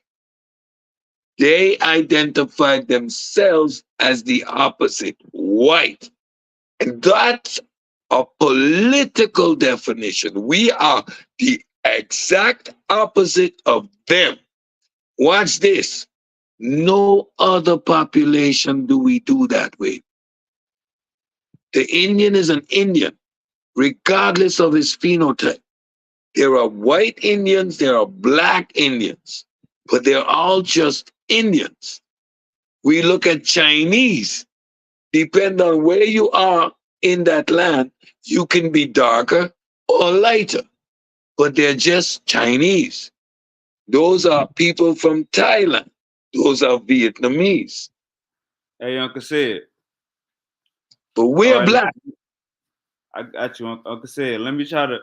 they identified themselves as the opposite, white. And that's a political definition. We are the exact opposite of them. Watch this. No other population do we do that way. The Indian is an Indian, regardless of his phenotype. There are white Indians, there are black Indians, but they're all just Indians. We look at Chinese. Depend on where you are in that land, you can be darker or lighter, but they're just Chinese. Those are people from Thailand. Those are Vietnamese.
Hey, Uncle said.
But
All
we're
right,
black.
I got you, Uncle said. Let me try to.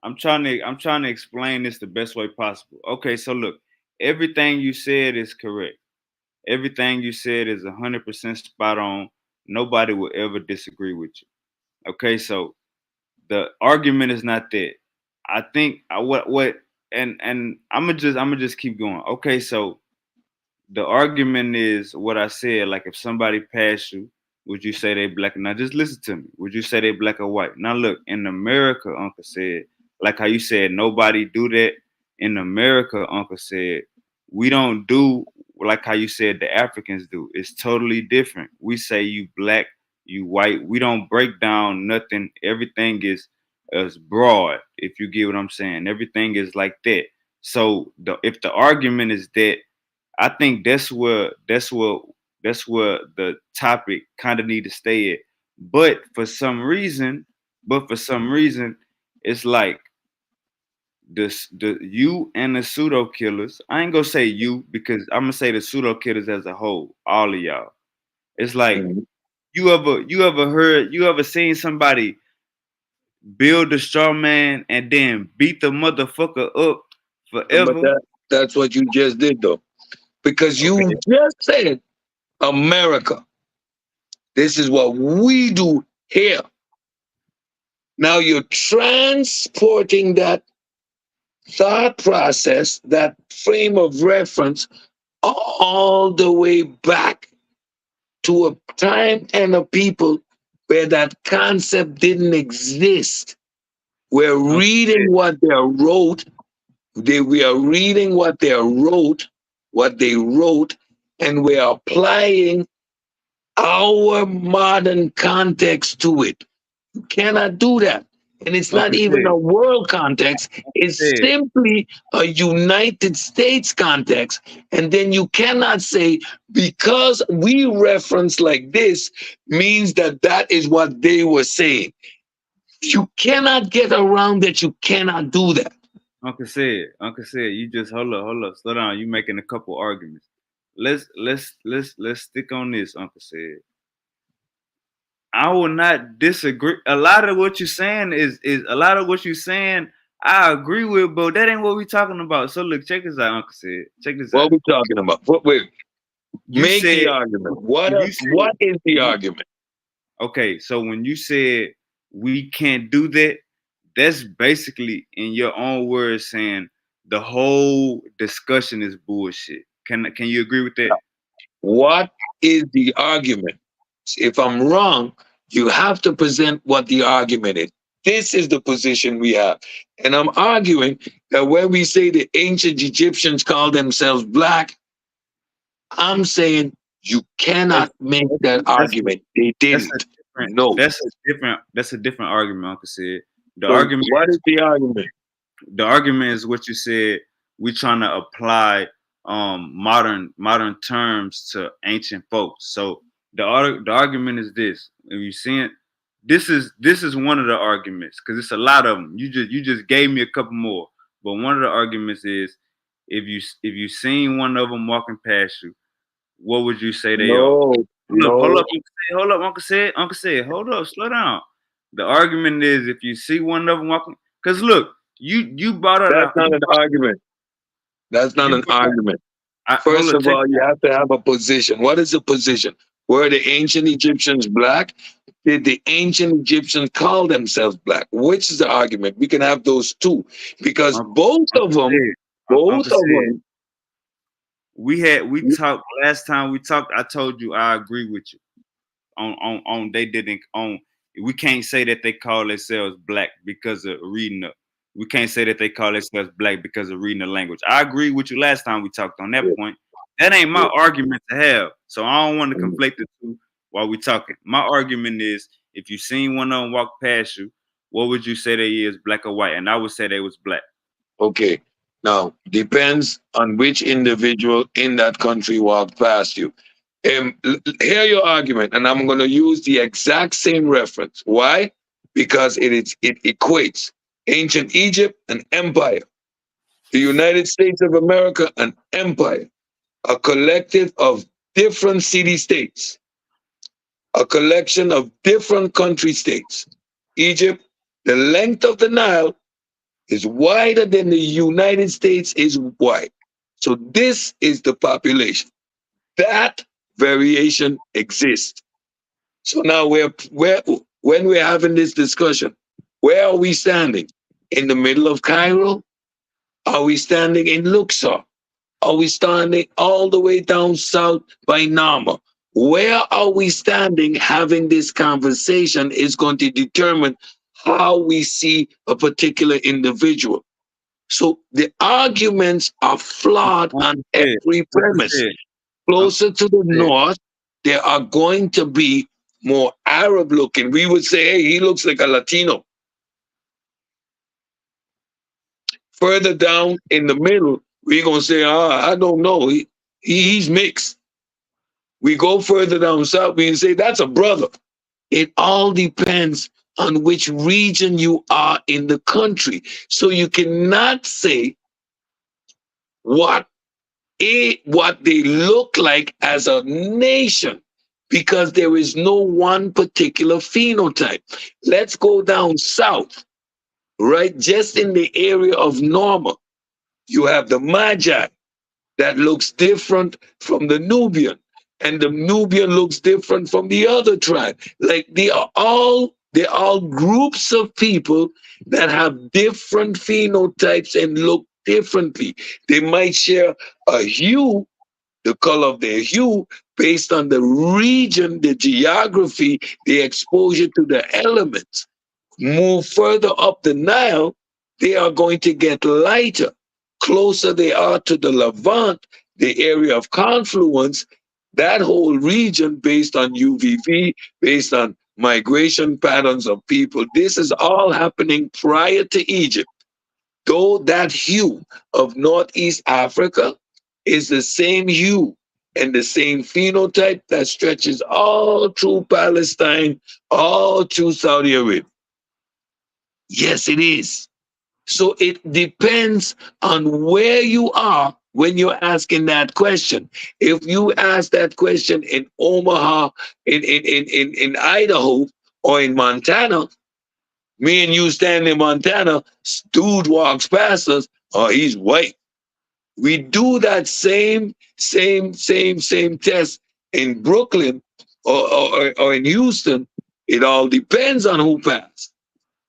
I'm trying to explain this the best way possible. Okay, so look, everything you said is correct. Everything you said is 100% spot on. Nobody will ever disagree with you. Okay, so the argument is not that. I think what and I'm gonna just keep going. Okay, so the argument is what I said. Like if somebody passed you, would you say they black? Now just listen to me. Would you say they black or white? Now look, in America, Uncle said, like how you said nobody do that. In America, Uncle said, we don't do like how you said the Africans do. It's totally different. We say you black, you white. We don't break down nothing. Everything is broad, if you get what I'm saying. Everything is like that. So if the argument is that I think that's where the topic kind of need to stay at. But for some reason, it's like the you and the pseudo killers. I ain't gonna say you because I'm gonna say the pseudo killers as a whole, all of y'all. It's like
Mhm.
you ever seen somebody build a straw man and then beat the motherfucker up
But
forever?
that's what you just did, though. Because you
Okay.
just said America. This is what we do here. Now you're transporting that thought process, that frame of reference, all the way back to a time and a people where that concept didn't exist. We're reading what they wrote. We are reading what they wrote, and we are applying our modern context to it. You cannot do that. And it's not
Uncle
even
said,
a world context, it's
said,
simply a United States context. And then you cannot say, because we reference like this, means that that is what they were saying. You cannot get around that. You cannot do that.
Uncle said, you just hold up, slow down. You making a couple arguments. let's stick on this, Uncle said. I will not disagree. A lot of what you're saying is a lot of what you're saying. I agree with, but that ain't what we talking about. So look, check this out, Uncle said. Check this
What
out.
are we talking about? Wait,
You
make
said
the argument.
you said
What is the
you,
argument?
okay. So when you said we can't do that, that's basically in your own words saying the whole discussion is bullshit. Can you agree with that?
What is the argument? If I'm wrong, you have to present what the argument is. This is the position we have. And I'm arguing that when we say the ancient Egyptians called themselves black, I'm saying you
That's
cannot make that
that's
argument. They
that's a
didn't. No.
that's a different argument, Uncle said. The
So
argument
what is the argument?
the argument is what you said. We trying to apply modern terms to ancient folks. So the argument is this. If you see it, this is one of the arguments because it's a lot of them. You just gave me a couple more, but one of the arguments is if you seen one of them walking past you, what would you say they are?
No,
Hold
no,
up, hold up, Uncle said, hold up, slow down. The argument is if you see one of them walking, because look, you brought
that's
out
not an argument. That's not
you
an
brought
argument.
hold
First
up,
of
check
all, you have to have a position. What is a position? Were the ancient Egyptians black? Did the ancient Egyptians call themselves black? Which is the argument? We can have those two because
Uncle,
both
Uncle
of
said,
them.
we talked last time we talked. I told you I agree with you on they didn't on. We can't say that they call themselves black because of reading the. We can't say that they call themselves black because of reading the language. I agree with you last time we talked on that
Yeah,
point. That ain't
yeah.
my argument to have. So I don't want to conflate the two while we talking. My argument is if you seen one of them walk past you, what would you say they is, black or white? And I would say they was black.
Okay. Now, depends on which individual in that country walked past you. Hear your argument, and I'm going to use the exact same reference. Why? Because it equates ancient Egypt, an empire, the United States of America, an empire, a collective of different city states, a collection of different country states. Egypt, the length of the Nile is wider than the United States is wide. So this is the population. That variation exists. So now when we're having this discussion, where are we standing? In the middle of Cairo? Are we standing in Luxor? Are we standing all the way down south by Nama? Where are we standing having this conversation is going to determine how we see a particular individual. So the arguments are flawed
Uncle
on
said,
every
Uncle
premise.
said, Uncle
Closer to the
said,
north, there are going to be more Arab looking. We would say, hey, he looks like a Latino. Further down in the middle, we're going to say, I don't know. He's mixed. We go further down south, we can say, that's a brother. It all depends on which region you are in the country. So you cannot say what what they look like as a nation because there is no one particular phenotype. Let's go down south, right? Just in the area of Norma, you have the Magi that looks different from the Nubian, and the Nubian looks different from the other tribe. Like they're all groups of people that have different phenotypes and look differently. They might share a hue, the color of their hue, based on the region, the geography, the exposure to the elements. Move further up the Nile, they are going to get lighter. Closer they are to the Levant, the area of confluence, that whole region based on UVV, based on migration patterns of people. This is all happening prior to Egypt. Though that hue of Northeast Africa is the same hue and the same phenotype that stretches all through Palestine, all through Saudi Arabia. Yes, it is. So it depends on where you are when you're asking that question. If you ask that question in Omaha, in Idaho, or in Montana, me and you stand in Montana, dude walks past us, oh, he's white. We do that same test in Brooklyn or in Houston. It all depends on who passed.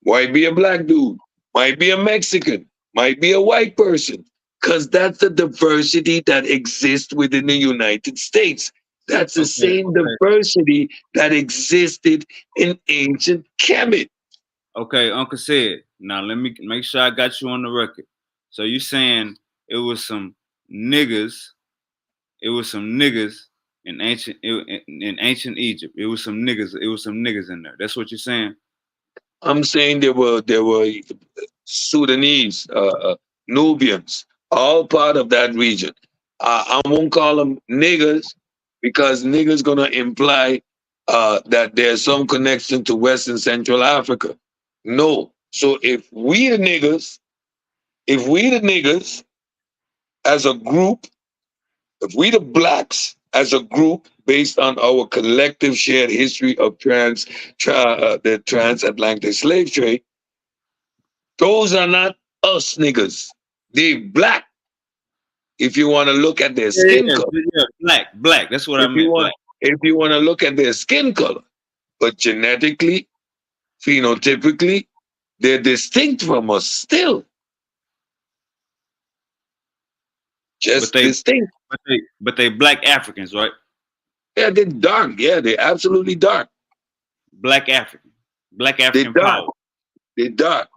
Might be a black dude, might be a Mexican, might be a white person, because that's the diversity that exists within the United States. That's the same diversity that existed in ancient Kemet.
Okay, Uncle said. Now let me make sure I got you on the record. So you saying it was some niggas? It was some niggas in ancient Egypt. It was some niggas. It was some niggas in there. That's what you're saying.
I'm saying there were Sudanese, Nubians, all part of that region. I won't call them niggers because niggers gonna imply that there's some connection to West and Central Africa. No. So if we the niggers as a group, if we the blacks as a group, based on our collective shared history of the transatlantic slave trade, those are not us niggas. They black. If you want to look at their skin color,
Black. That's what I
if you
meant.
want, if you want to look at their skin color, but genetically, phenotypically, they're distinct from us still. Just distinct.
But they black Africans, right?
Yeah, they're dark. Yeah, they're absolutely dark.
Black African. Black African
They're dark.
power.
They're dark.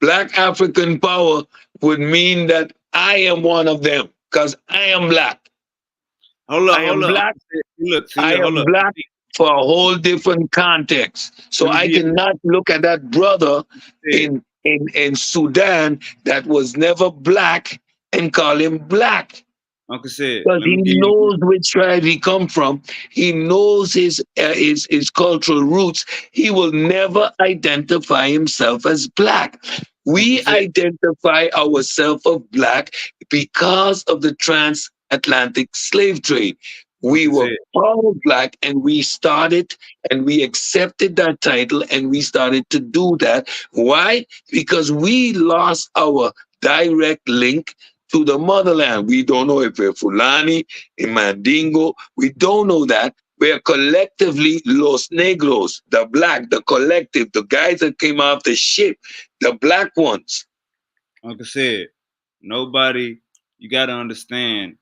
Black African power would mean that I am one of them because I am black.
Hold up.
Black.
Look,
I am black for a whole different context. So I cannot look at that brother in Sudan that was never black and call him black.
Uncle said,
Because he knows which tribe he come from. He knows his cultural roots. He will never identify himself as black. We identify ourselves as black because of the transatlantic slave trade. We were all black and we started and we accepted that title and we started to do that. Why? Because we lost our direct link to the motherland. We don't know if we're Fulani, Mandingo. We don't know that. We're collectively Los Negros, the black, the collective, the guys that came off the ship, the black ones.
Uncle said, nobody, you got to understand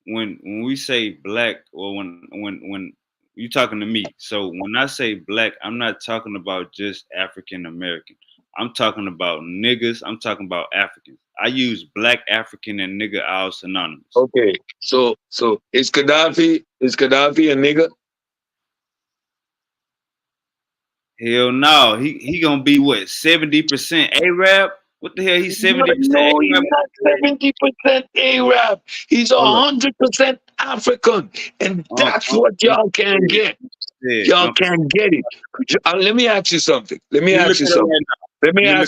when we say black or when you're talking to me. So when I say black, I'm not talking about just African American. I'm talking about niggas. I'm talking about Africans. I use black, African, and nigga all synonymous.
Okay, so is Gaddafi a nigga?
Hell no, he gonna be what 70% Arab? What the hell? He's 70%.
No, he's not 70% Arab. He's 100% African, and that's what y'all can't get. Y'all can't get it. Let me ask you something. Let me ask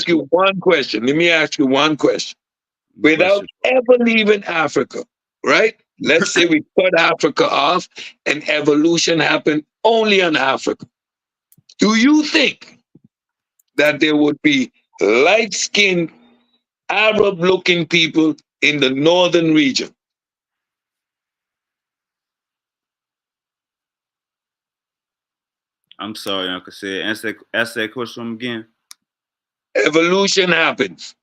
you one question. Without ever leaving Africa, right? Let's say we cut Africa off and evolution happened only on Africa. Do you think that there would be light-skinned, Arab-looking people in the northern region?
I'm sorry, Uncle said. Ask that question again.
Evolution happens,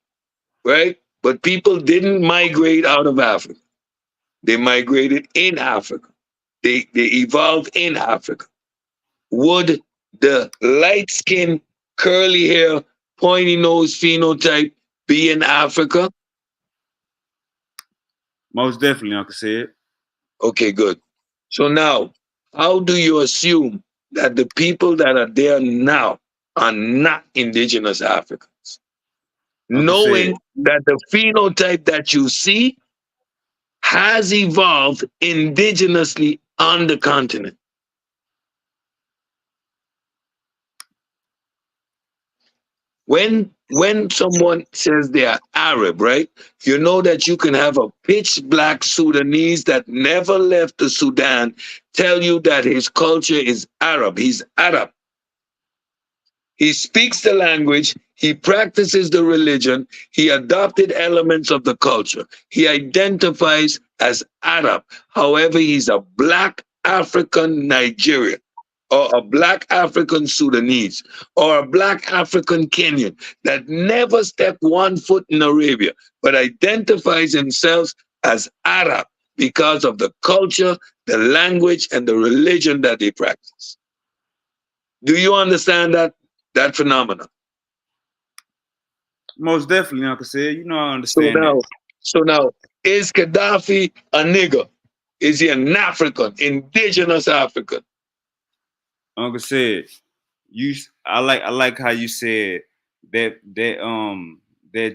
right? But people didn't migrate out of Africa. They migrated in Africa. They evolved in Africa. Would the light-skinned, curly hair, pointy nose phenotype be in Africa?
Most definitely, Uncle said.
Okay, good. So now, how do you assume that the people that are there now are not indigenous Africans? Knowing that the phenotype that you see has evolved indigenously on the continent. When someone says they are Arab, right? You know that you can have a pitch black Sudanese that never left the Sudan tell you that his culture is Arab. He's Arab. He speaks the language, he practices the religion, he adopted elements of the culture. He identifies as Arab. However, he's a black African Nigerian, or a black African Sudanese, or a black African Kenyan that never stepped one foot in Arabia, but identifies himself as Arab because of the culture, the language, and the religion that they practice. Do you understand that phenomenon?
Most definitely, Uncle said. You know I
So
understand that.
now, so now, is Gaddafi a nigger? Is he an African, indigenous African?
Uncle said, I like how you said that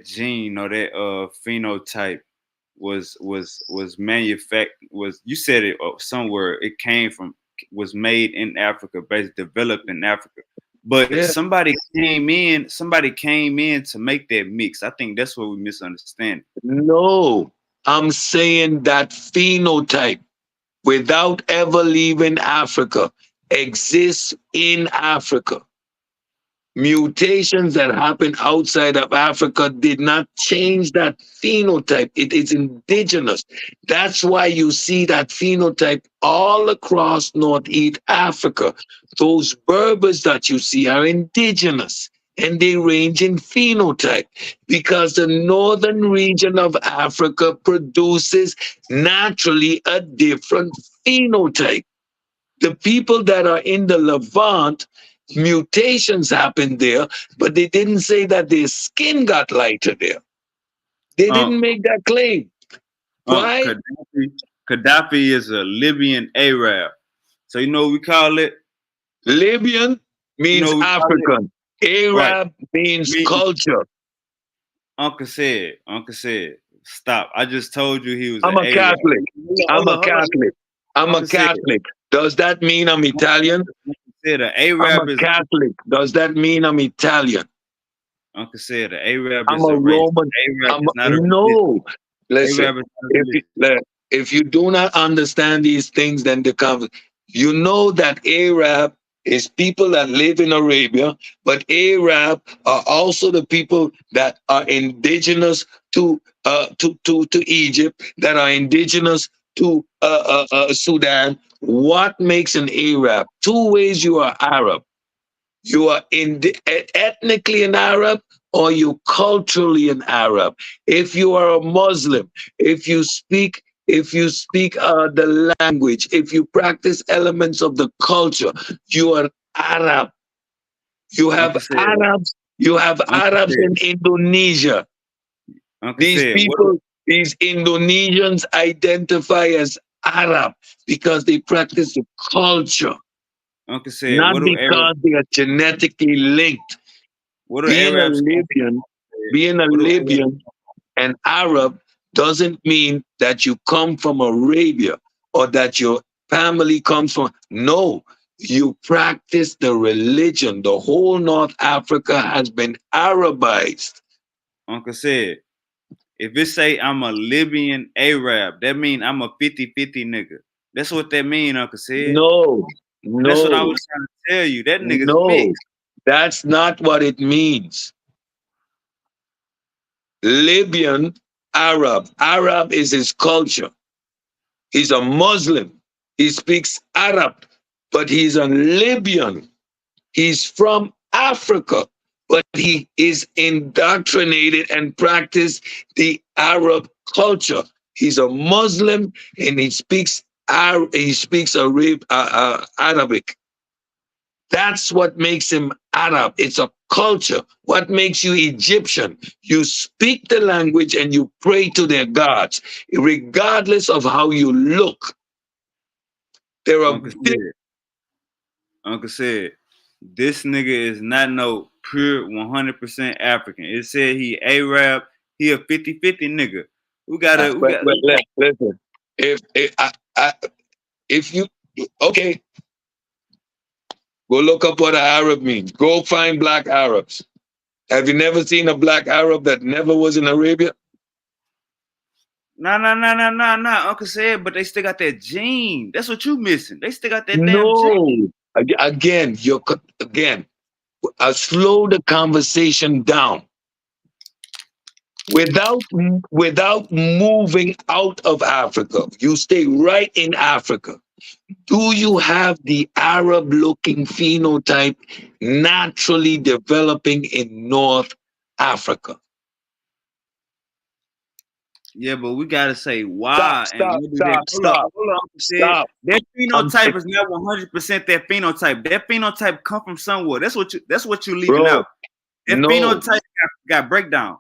gene or that phenotype was manufactured, was, you said it somewhere, it came from, was made in Africa, basically developed in Africa. But
Yeah.
somebody came in to make that mix. I think that's what we misunderstand.
No, I'm saying that phenotype, without ever leaving Africa, exists in Africa. Mutations that happen outside of Africa did not change that phenotype. It is indigenous. That's why you see that phenotype all across Northeast Africa. Those Berbers that you see are indigenous and they range in phenotype because the northern region of Africa produces naturally a different phenotype. The people that are in the Levant, mutations happened there, but they didn't say that their skin got lighter there. They
Um,
didn't make that claim. Why?
Gaddafi is a Libyan Arab. So you know what we call it?
Libyan
You know
means
what we call it?
African.
Right.
Arab means culture.
Uncle said, stop. I just told you he was an
I'm a
Arab.
Catholic. I'm a
Hold on.
Catholic. I'm a
Uncle said,
Catholic. Does that mean I'm Italian?
an
I'm a
Arab is,
Catholic. Does that mean I'm Italian?
Uncle said, an Arab
I'm
is
a
a race.
Roman.
Arab is not a religion.
No. Listen,
Arab is not a
if
religion.
if you do not understand these things, then you know that Arab is people that live in Arabia, but Arab are also the people that are indigenous to Egypt, that are indigenous to Sudan. What makes an Arab? Two ways you are Arab. You are ethnically an Arab or you culturally an Arab. If you are a Muslim, if you speak the language, if you practice elements of the culture, you are Arab. You have
Uncle said,
Arabs. You have
Uncle
Arabs
said,
in Indonesia.
Uncle
These
said, what
people, these Indonesians identify as Arab because they practice the culture,
Uncle said,
not because they are genetically linked.
what do
Being a
Arabs
Libyan, being a
what do Arabs
Libyan and Arab doesn't mean that you come from Arabia or that your family comes from. No, you practice the religion. The whole North Africa has been Arabized.
Uncle said, if it say I'm a Libyan Arab, that mean I'm a 50-50 nigga. That's what that mean, Uncle said.
No,
That's what I
no,
was trying to tell you. That nigga's
no.
mixed.
That's not what it means. Libyan Arab. Arab is his culture. He's a Muslim. He speaks Arab, but he's a Libyan. He's from Africa, but he is indoctrinated and practice the Arab culture. He's a Muslim and he speaks Arabic. That's what makes him Arab. It's a culture. What makes you Egyptian? You speak the language and you pray to their gods, regardless of how you look. There are
Uncle said, Uncle said, this nigga is not no pure 100% African. It said he Arab, he a 50-50 nigga.
Listen. If you okay, go look up what an Arab means. Go find black Arabs. Have you never seen a black Arab that never was in Arabia?
No, Uncle said, but they still got that gene. That's what you missing. They still got that damn gene.
No. Again, I slow the conversation down. Without moving out of Africa, you stay right in Africa. Do you have the Arab looking phenotype naturally developing in North Africa?
Yeah, but we gotta say why
Stop.
Hold on. That phenotype is not 100% that phenotype. That phenotype come from somewhere. That's what you leaving out. That phenotype got breakdown.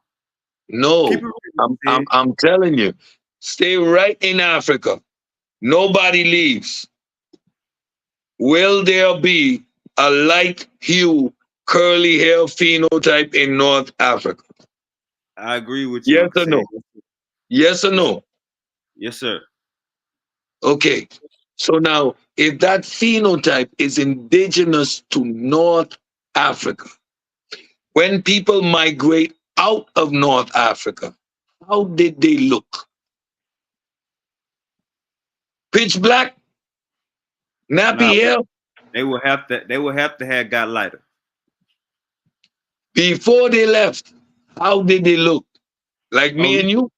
No, I'm telling you, stay right in Africa. Nobody leaves. Will there be a light hue, curly hair phenotype in North Africa?
I agree with you.
Yes or no? Yes or no?
Yes, sir.
Okay. So now, if that phenotype is indigenous to North Africa, when people migrate out of North Africa, how did they look? Pitch black? Nappy hair?
They will have to have got lighter.
Before they left, how did they look? Like me and you?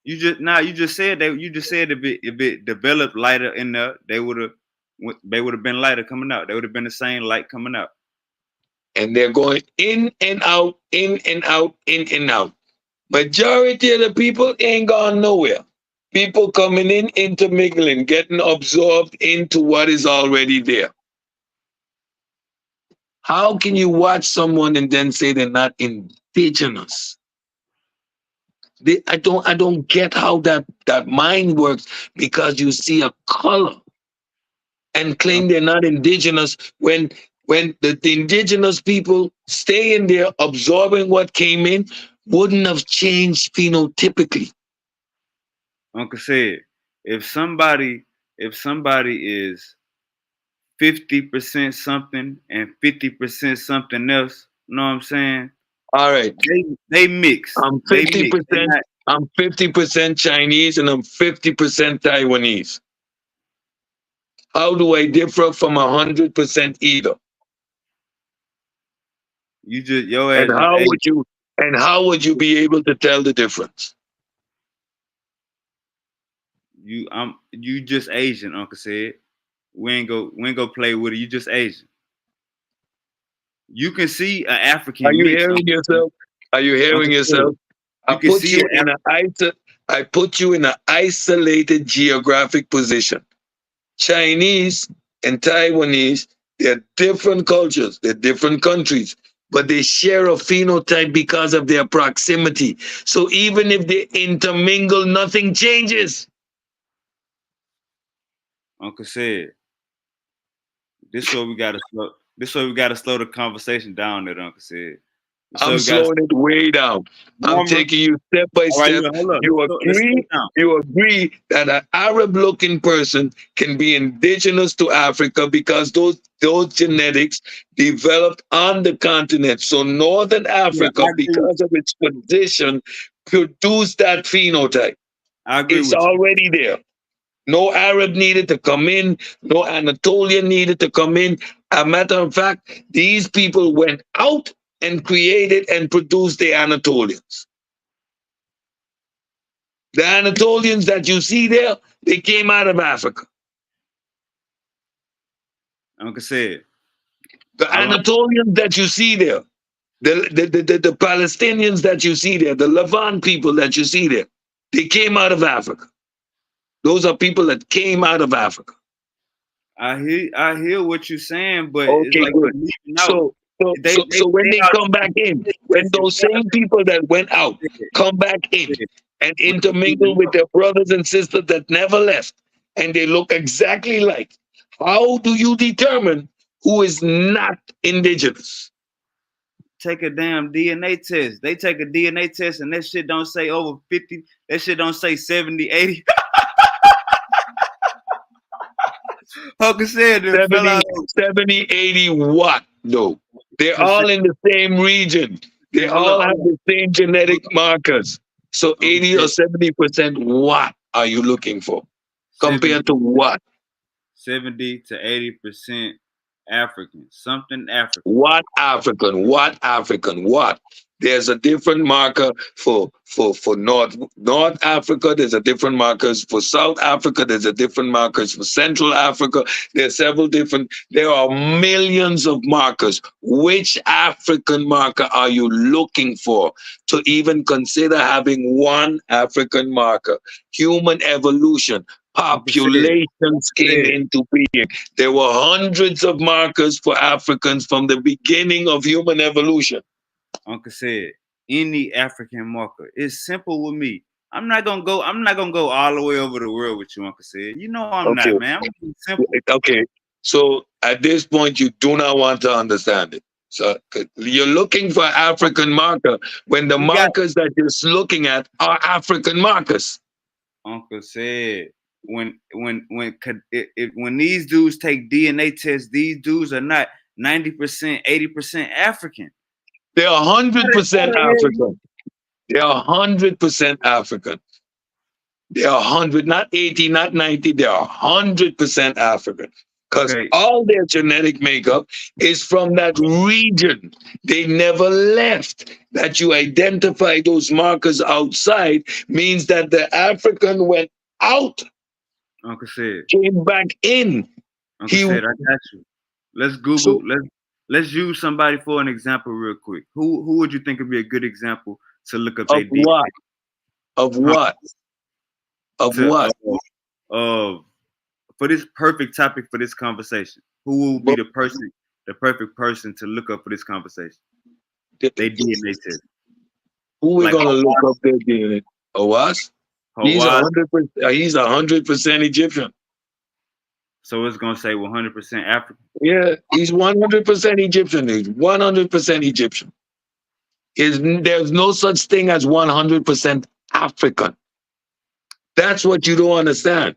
You just said if it developed lighter in there, they would have been lighter coming out. They would have been the same light coming out.
And they're going in and out, in and out, in and out. Majority of the people ain't gone nowhere. People coming in, intermingling, getting absorbed into what is already there. How can you watch someone and then say they're not indigenous? I don't get how that mind works, because you see a color and claim they're not indigenous when the indigenous people stay in there absorbing what came in wouldn't have changed phenotypically.
Uncle said, if somebody is 50% something and 50% something else, you know what I'm saying?
All right.
They mix.
I'm 50%. I'm 50% Chinese and I'm 50% Taiwanese. How do I differ from 100% either?
You just your ass.
And how would you be able to tell the difference?
You just Asian, Uncle said. We ain't go play with it. You just Asian. You can see an African.
Are you hearing yourself? Are you hearing yourself? I put you in an isolated geographic position. Chinese and Taiwanese, they're different cultures, they're different countries, but they share a phenotype because of their proximity. So even if they intermingle, nothing changes.
Uncle said, this is why we gotta slow the conversation down there, Uncle said.
I'm slowing it way down. I'm taking you step by step. You agree that an Arab-looking person can be indigenous to Africa because those genetics developed on the continent. So Northern Africa, because of its position, produced that phenotype.
I agree.
It's already there. No Arab needed to come in. No Anatolian needed to come in. As a matter of fact, these people went out and created and produced the Anatolians. The Anatolians that you see there, they came out of Africa.
Uncle said,
the Anatolians that you see there, the Palestinians that you see there, the Levant people that you see there, they came out of Africa. Those are people that came out of Africa.
I hear what you're saying, but
okay,
it's like
good. So when they come back in, when those same people that went out come back in and intermingle with their brothers and sisters that never left, and they look exactly like, how do you determine who is not indigenous?
Take a damn DNA test. They take a DNA test and that shit don't say over 50. That shit don't say 70, 80. Uncle said
70, 80 what? No. They're all in the same region. They
hold
all
up,
have
hold up,
the same genetic
hold up.
markers. So
Uncle
80 or
said
70%, what are you looking for?
70,
Compared to what?
70 to 80% African, something African.
What African? What African? What? There's a different marker for North Africa. There's a different markers for South Africa. There's a different markers for Central Africa. There's several different. There are millions of markers. Which African marker are you looking for to even consider having one African marker? Human evolution,
Uncle said,
populations came
said,
into being. There were hundreds of markers for Africans from the beginning of human evolution.
Uncle said, any African marker. It's simple with me. I'm not gonna go all the way over the world with you, Uncle said. You know I'm
Okay,
not, man. I'm gonna be simple.
okay. So at this point, you do not want to understand it. So 'cause you're looking for African marker when the
We got
markers that you're looking at are African markers.
Uncle said when these dudes take DNA tests, these dudes are not 90%, 80% African.
They're
How
100%
the hell you
African. They are 100% African. They are 100, not 80, not 90. They are 100% African because
okay?
all their genetic makeup is from that region. They never left. That you identify those markers outside means that the African went out,
Uncle said,
came back in.
Uncle
He
said, I got you. Let's Google,
so
let's use somebody for an example real quick. Who would you think would be a good example to look up
of
their
what?
DNA?
Of
Huh?
what? Of
To
what?
for this perfect topic for this conversation, who will be
But
the perfect person to look up for this conversation? They DNA test.
who we
Like
gonna look up their DNA? Owas? He's
Hawaii.
100%. He's 100% Egyptian.
So it's gonna say 100% African.
Yeah, he's 100% Egyptian. He's 100% Egyptian. There's no such thing as 100% African. That's what you don't understand.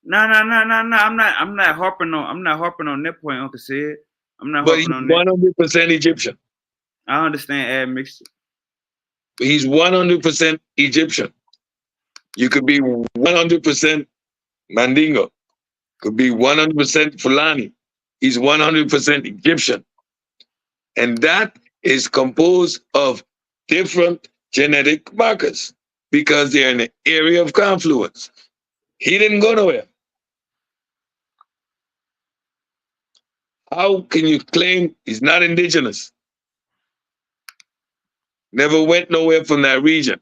No, no, no, no, no. I'm not harping on that point, Uncle said. I'm not
But he's
harping on that.
100% Egyptian.
I understand admixture.
He's 100% Egyptian. You could be 100% Mandingo. Could be 100% Fulani. He's 100% Egyptian. And that is composed of different genetic markers because they're in an area of confluence. He didn't go nowhere. How can you claim he's not indigenous? Never went nowhere from that region.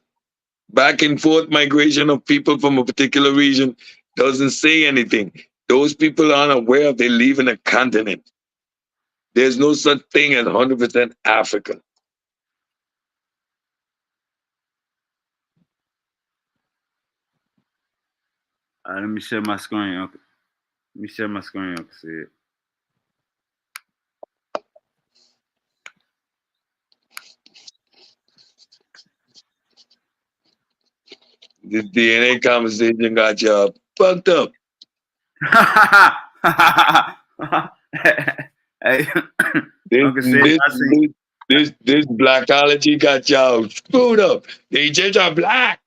Back and forth migration of people from a particular region doesn't say anything. Those people aren't aware they live in a continent. There's no such thing as 100% African.
Let me share my screen, Uncle. Let me share my screen, Uncle said.
This DNA conversation got y'all fucked up.
Hey,
This
Uncle said
this
I see.
this blackology got y'all screwed up. They just are black.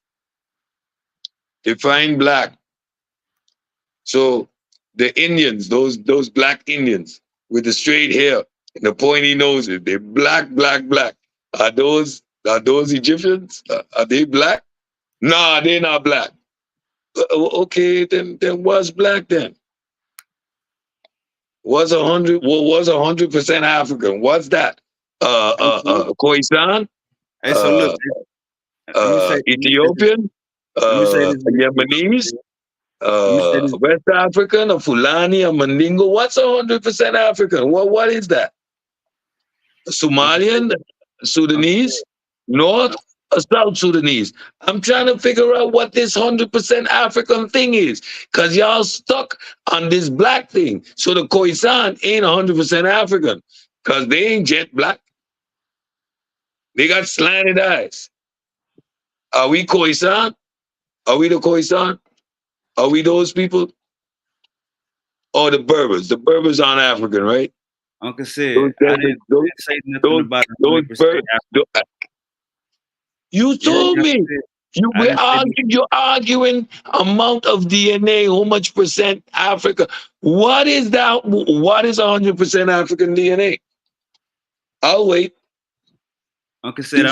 Define black. So the Indians, those black Indians with the straight hair and the pointy noses, they're black, black, black. Are those Egyptians? Are they black? Nah, they're not black. Okay, then what's black then? Was 100% African? What's that? Khoisan,
Hey, so look,
uh,
let me say this.
Ethiopian,
Let me say this real quick.
Yemenis,
Let me say this.
West African, a Fulani, a Mandingo. What's 100% African? What is that? A
Uncle said,
Somalian,
Uncle
Sudanese, North or South Sudanese? I'm trying to figure out what this 100% African thing is, cause y'all stuck on this black thing. So the Khoisan ain't 100% African, cause they ain't jet black. They got slanted eyes. Are we Khoisan? Are we the Khoisan? Are we those people? Or the Berbers? The Berbers aren't African, right?
Uncle said, I didn't say nothing about 100% African.
You told me. You're arguing amount of DNA, how much percent Africa. What is that? What is 100% African DNA? I'll wait.
Uncle said,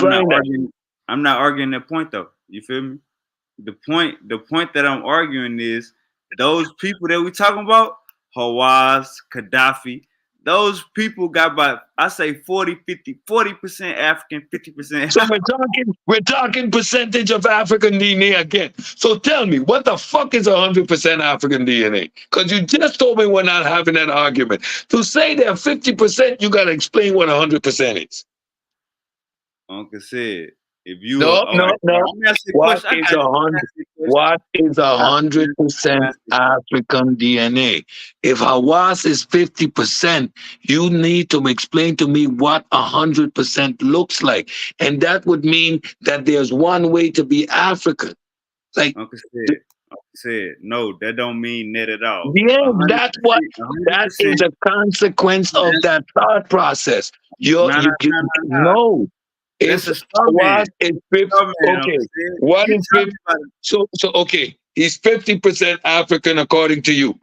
I'm not arguing that point though. You feel me? The point that I'm arguing is those people that we talking about, Hawass, Gaddafi, those people got about, I say 40% African, 50%.
So we're talking percentage of African DNA again. So tell me, what the fuck is 100% African DNA? Because you just told me we're not having that argument. To say they're 50%, you got to explain what 100% is.
Uncle said, if you
no. What is 100% African DNA? If Hawass is 50%, you need to explain to me what 100% looks like, and that would mean that there's one way to be African. Like
Uncle said, no, that don't mean that at all.
Yeah, that is a consequence of that thought process. No. If Hawass is 50, okay, what is 50? So okay, he's 50% African according to you.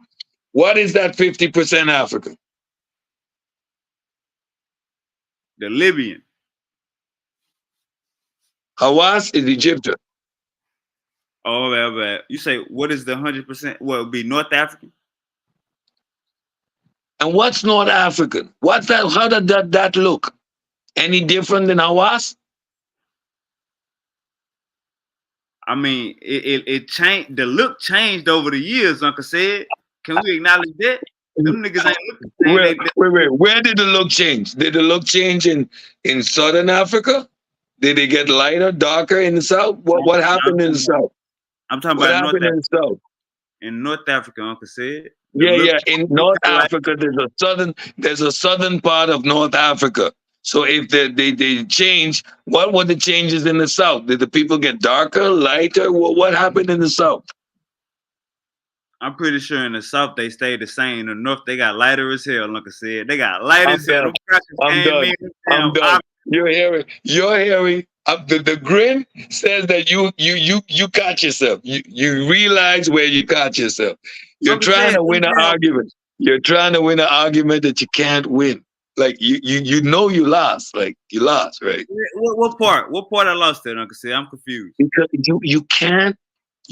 What is that 50% African?
The Libyan.
Hawass is Egyptian.
Oh, bad. You say what is the 100%? Well, it would be North African.
And what's North African? What's that? How did that look? Any different than Hawass?
I mean, it changed. The look changed over the years, Uncle said. Can we acknowledge that? Them niggas ain't looking the same.
Wait. Where did the look change? Did the look change in Southern Africa? Did they get lighter, darker in the South? What happened in the South?
I'm talking about North Africa. In the South? In North Africa, Uncle said.
Yeah. In North Africa, there's a southern part of North Africa. So if they change, what were the changes in the South? Did the people get darker, lighter? What happened in the South?
I'm pretty sure in the South they stayed the same. In the North they got lighter as hell. Like I said, they got light as hell.
I'm done. You're hearing. The grin says that you caught yourself. You realize where you caught yourself. You're trying to win an argument. You're trying to win an argument that you can't win. Like you know you lost. Like you lost, right?
What part? What part I lost it, Uncle said? I'm confused.
Because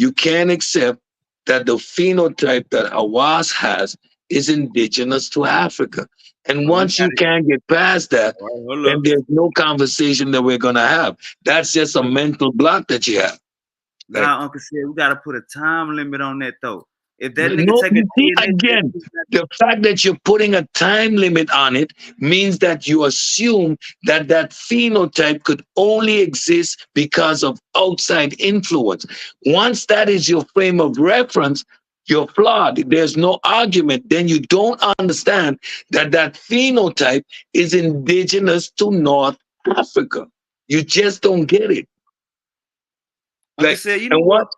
you can't accept that the phenotype that Hawass has is indigenous to Africa. And once you can't get past that, then there's no conversation that we're gonna have. That's just a mental block that you have.
Nah, Uncle said we gotta put a time limit on that though. If that nigga
again, the fact that you're putting a time limit on it means that you assume that phenotype could only exist because of outside influence. Once that is your frame of reference, you're flawed. There's no argument. Then you don't understand that phenotype is indigenous to North Africa. You just don't get it.
Like, said, you know what?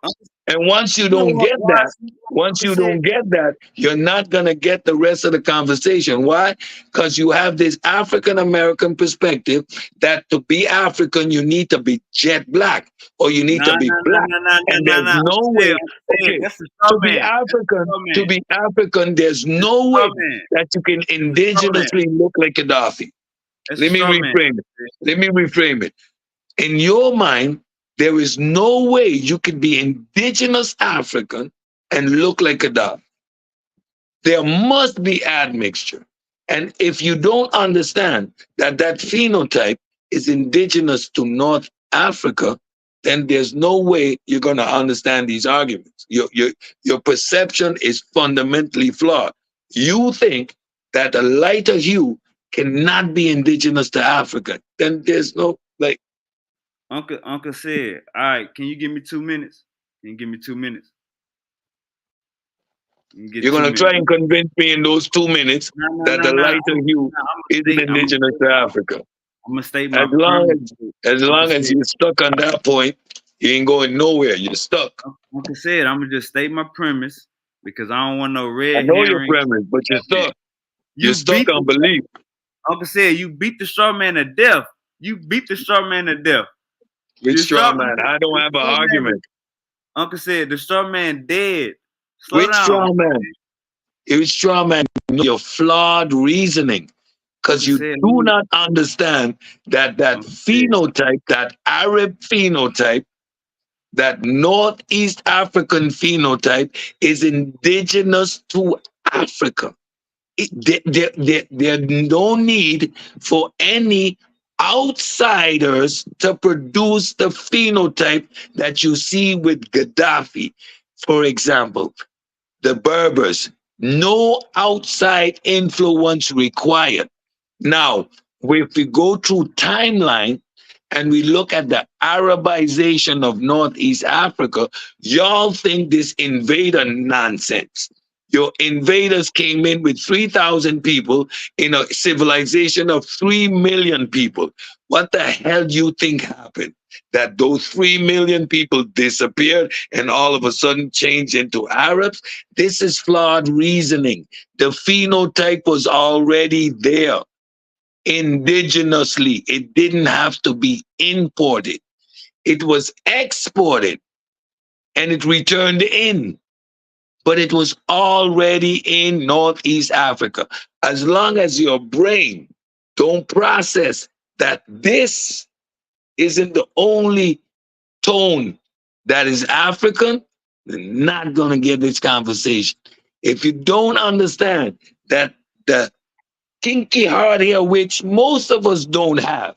And once you don't get that, you're not going to get the rest of the conversation. Why? Because you have this African American perspective that to be African, you need to be jet black or you need to be black. And there's no way. Okay, to be African, there's no way that you can indigenously look like Gaddafi. Let me reframe it. In your mind, there is no way you can be indigenous African and look like Gaddafi. There must be admixture. And if you don't understand that phenotype is indigenous to North Africa, then there's no way you're going to understand these arguments. Your perception is fundamentally flawed. You think that a lighter hue cannot be indigenous to Africa. Then there's no, like,
Uncle said, all right, can you give me 2 minutes? Can you give me 2 minutes?
You're going to try and convince me in those 2 minutes that the lighter hue isn't indigenous to Africa.
I'm going to state my
As long as you're stuck on that point, you ain't going nowhere. You're stuck.
Uncle said, I'm going to just state my premise because I don't want no red
I know your premise, but you're stuck. You're stuck on belief.
Uncle said you beat the straw man to death. You beat the straw man to death.
Which
The
straw man? I don't have an argument.
Uncle said the straw man dead. Slow
Which
down.
straw man? Which straw man? Your flawed reasoning. Because you do not understand that phenotype, that Arab phenotype, that Northeast African phenotype is indigenous to Africa. There's no need for any outsiders to produce the phenotype that you see with Gaddafi. For example, the Berbers, no outside influence required. Now, if we go through timeline and we look at the Arabization of Northeast Africa, y'all think this invader nonsense. Your invaders came in with 3,000 people in a civilization of 3 million people. What the hell do you think happened? That those 3 million people disappeared and all of a sudden changed into Arabs? This is flawed reasoning. The phenotype was already there indigenously. It didn't have to be imported. It was exported and it returned in. But it was already in Northeast Africa. As long as your brain don't process that this isn't the only tone that is African, you're not going to get this conversation. If you don't understand that the kinky heart here, which most of us don't have,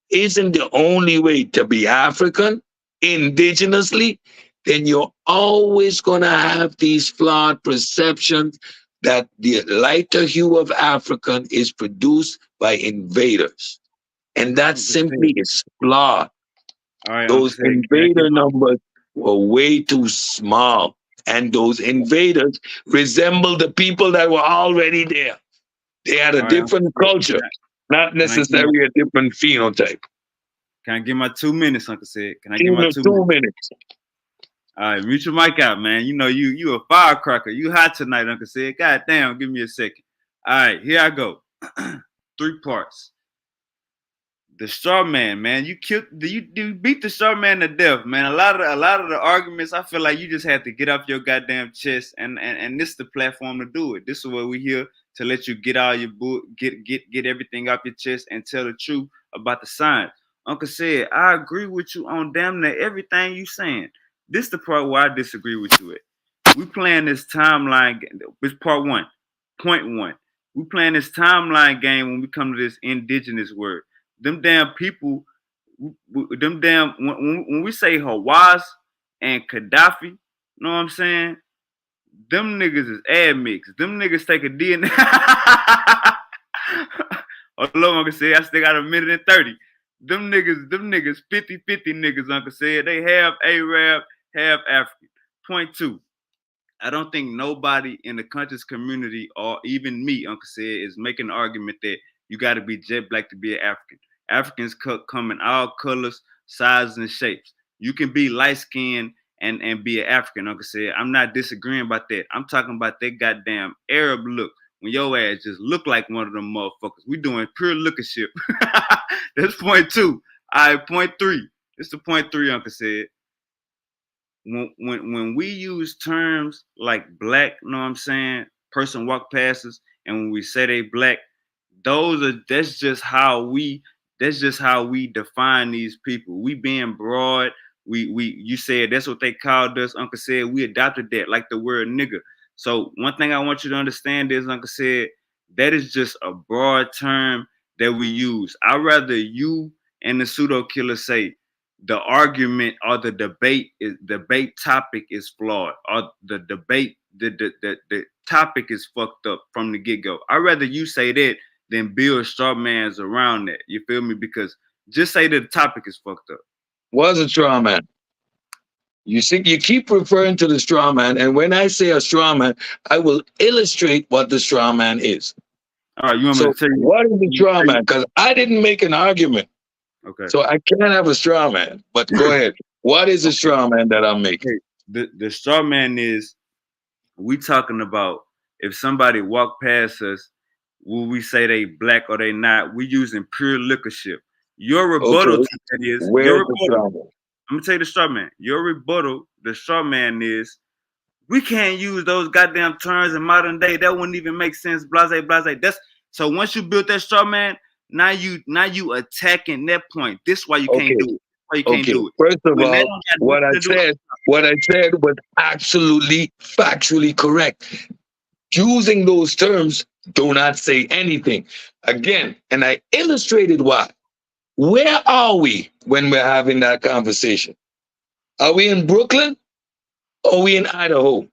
isn't the only way to be African indigenously, then you're always going to have these flawed perceptions that the lighter hue of African is produced by invaders. And that simply is flawed. Those invader numbers were way too small. And those invaders resemble the people that were already there. They had a different culture, not necessarily a different phenotype.
Can I get my 2 minutes, Uncle Said? Can I get my 2
minutes?
All right, mute your mic out, man. You know you a firecracker. You hot tonight, Uncle Said. God damn, give me a second. All right, here I go. 3 parts. The straw man, you killed. You beat the straw man to death, man. A lot of the arguments, I feel like you just have to get off your goddamn chest, and this is the platform to do it. This is what we here to let you get all your get everything off your chest and tell the truth about the science. Uncle Said, I agree with you on damn near everything you saying. This is the part where I disagree with you at. We playing this timeline. This part 1, point 1. We playing this timeline game when we come to this indigenous word. Them damn people, when we say Hawass and Gaddafi, you know what I'm saying? Them niggas is admixed. Them niggas take a DNA. Hold on, Uncle Said, I still got a minute and 30. Them niggas 50-50 niggas, Uncle Said. They half Arab, half African. Point 2. I don't think nobody in the conscious community or even me, Uncle Said, is making an argument that you got to be jet black to be an African. Africans come in all colors, sizes, and shapes. You can be light-skinned and be an African, Uncle Said. I'm not disagreeing about that. I'm talking about that goddamn Arab look. When your ass just look like one of them motherfuckers. We doing pure lookership. That's point 2. All right, point 3. It's the point 3, Uncle Said. When we use terms like black, you know what I'm saying? Person walk past us, and when we say they black, that's just how we define these people. We being broad. You said that's what they called us. Uncle Said we adopted that, like the word nigga. So one thing I want you to understand is, Uncle Said, that is just a broad term that we use. I'd rather you and the pseudo killer say the argument or the debate topic is flawed, or the debate the topic is fucked up from the get-go. I'd rather you say that than build straw mans around that. You feel me? Because just say that the topic is fucked up.
Was a straw man. You see, you keep referring to the straw man, and when I say a straw man, I will illustrate what the straw man is.
All right, you want me to tell you
what is the straw man? Because I didn't make an argument.
Okay.
So I can't have a straw man. But go ahead. What is the straw man that I'm making?
The straw man is, we talking about if somebody walked past us will we say they black or they not? We using pure liquorship. Your rebuttal
Okay.
to that is your
Where's the
rebuttal.
straw man?
I'm gonna tell you the straw man. Your rebuttal, the straw man is we can't use those goddamn terms in modern day. That wouldn't even make sense. Blase, blase. That's so once you built that straw man, now you attacking that point. This is why you can't
Okay.
do it. This is why you can't
Okay.
do it.
First of
When that
all,
don't got
what I
nothing to do with
said, what I said was absolutely factually correct. Using those terms do not say anything. Again, and I illustrated why. Where are we when we're having that conversation? Are we in Brooklyn? Or are we in Idaho?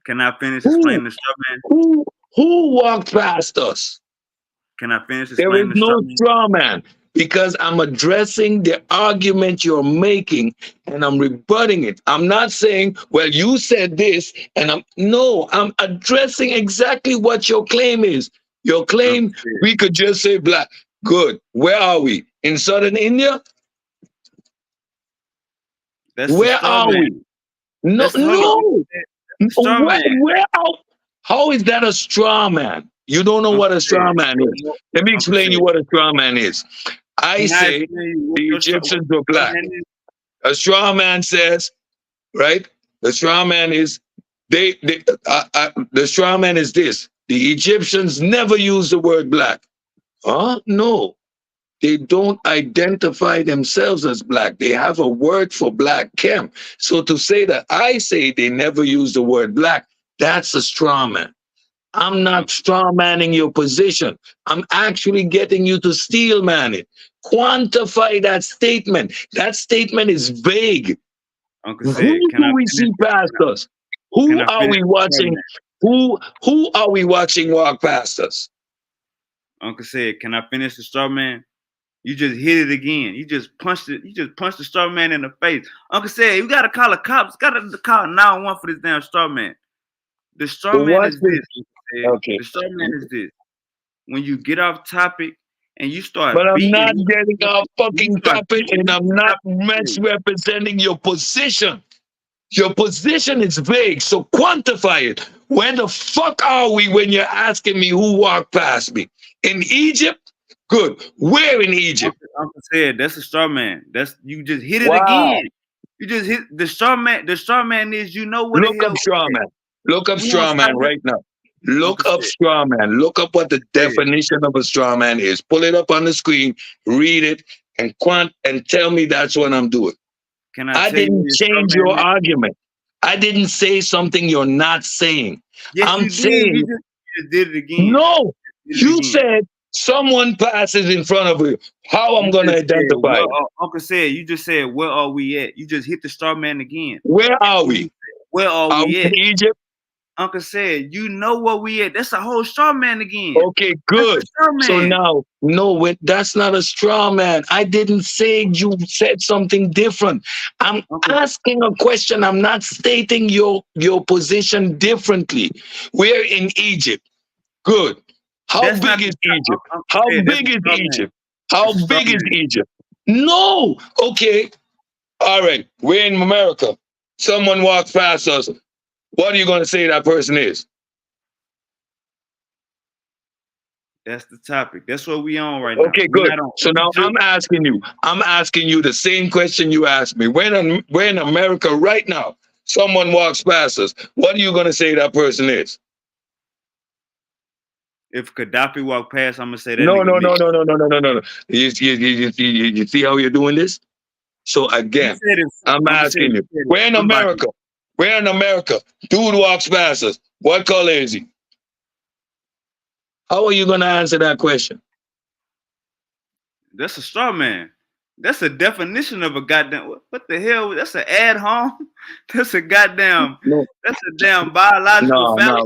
can I finish
Who
explaining the straw man?
who who walked past us?
Can I finish
There is
explaining the straw
no
man?
straw man because I'm addressing the argument you're making and I'm rebutting it. I'm not saying, well, you said this, and I'm addressing exactly what your claim is. Your
Uncle
claim,
said,
we could just say black. Good. Where are we? In southern India?
that's the
Where
straw
are
man.
we? No,
That's hold up.
no.
That's the straw man.
How is that a straw man? You don't know
Uncle
what a
said,
straw man is. Let me
Uncle
explain
said,
you what a straw man is. I
can I
say
explain you what
the
your
Egyptians were
straw
black.
man is?
A straw man says, right? The straw man is the straw man is this. The Egyptians never used the word black. Huh? No. They don't identify themselves as black. They have a word for black, Kem. So to say that I say they never use the word black, that's a straw man. I'm not
Uncle,
straw manning your position. I'm actually getting you to steel man it. Quantify that statement. That statement is vague.
Uncle said,
Who
can I
do we
finish?
see past us?
Can
Who
I
are
finish
we
the straw
watching?
man?
Who are we watching walk past us?
Uncle said, can I finish the straw man? You just hit it again. You just punched it. You just punched the straw man in the face. Uncle said, you gotta call the cops. Gotta call 911 for this damn straw man. The straw man
What's
is
this?
this. Uncle said.
Okay.
The straw man is this. When you get off topic and you
But
start
I'm not
beating,
getting off
you
fucking
start
topic
beating
and I'm not
me.
misrepresenting your position. Your position is vague, so quantify it. Where the fuck are we when you're asking me who walked past me? In Egypt? Good. Where in Egypt?
Uncle said that's a straw man. That's you just hit it
Wow.
again. You just hit the straw man. The straw man is you know what the
Look
hell
up straw man. Look up
we on
straw man
solid.
right now. Look
Uncle
up
said.
straw man. Look up what the
Yeah.
definition of a straw man is. Pull it up on the screen, read it, and tell me that's what I'm doing.
Can I
I
tell you what
didn't
your straw
change
man
your
is?
argument. I didn't say something you're not saying.
Yes,
I'm
you did. You
saying,
just did it again.
no,
You did it
you
again.
said someone passes in front of you. How I'm
You
going to
just said,
identify
well,
it?
Uncle said, you just said, where are we at? You just hit the straw man again.
Where are we?
Where are
Are we
we
in
at?
Egypt?
Uncle said, you know where we at. That's a whole straw man again.
Okay,
That's a
good.
straw
So
man.
now, no, that's not a straw man. I didn't say you said something different. I'm
Uncle,
asking a question. I'm not stating your position differently. We're in Egypt. Good. How
that's not
big
the
is Egypt?
Uncle
How
said, that's a
big is
straw man.
Egypt? How
That's a straw
big is
man.
Egypt? No. Okay. All right. We're in America. Someone walks past us. What are you going to say that person is?
That's the topic. That's what we on right now.
Okay,
We're
good.
not on
So now
Egypt.
I'm asking you the same question you asked me. We're in America right now. Someone walks past us. What are you going to say that person is?
If Gaddafi walked past, I'm gonna say that
No,
nigga
no, no,
lit.
no, no, no, no, no, no, no. You see how you're doing this? So
You
again,
said it.
I'm
Uncle said
asking
you
you.
said it.
We're in
Somebody.
America. We're in America. Dude walks past us. What color is he? How are you going to answer that question?
That's a straw man. That's a definition of a goddamn. What the hell? That's an ad hom. That's a goddamn.
No,
That's a damn biological
no.
fallacy.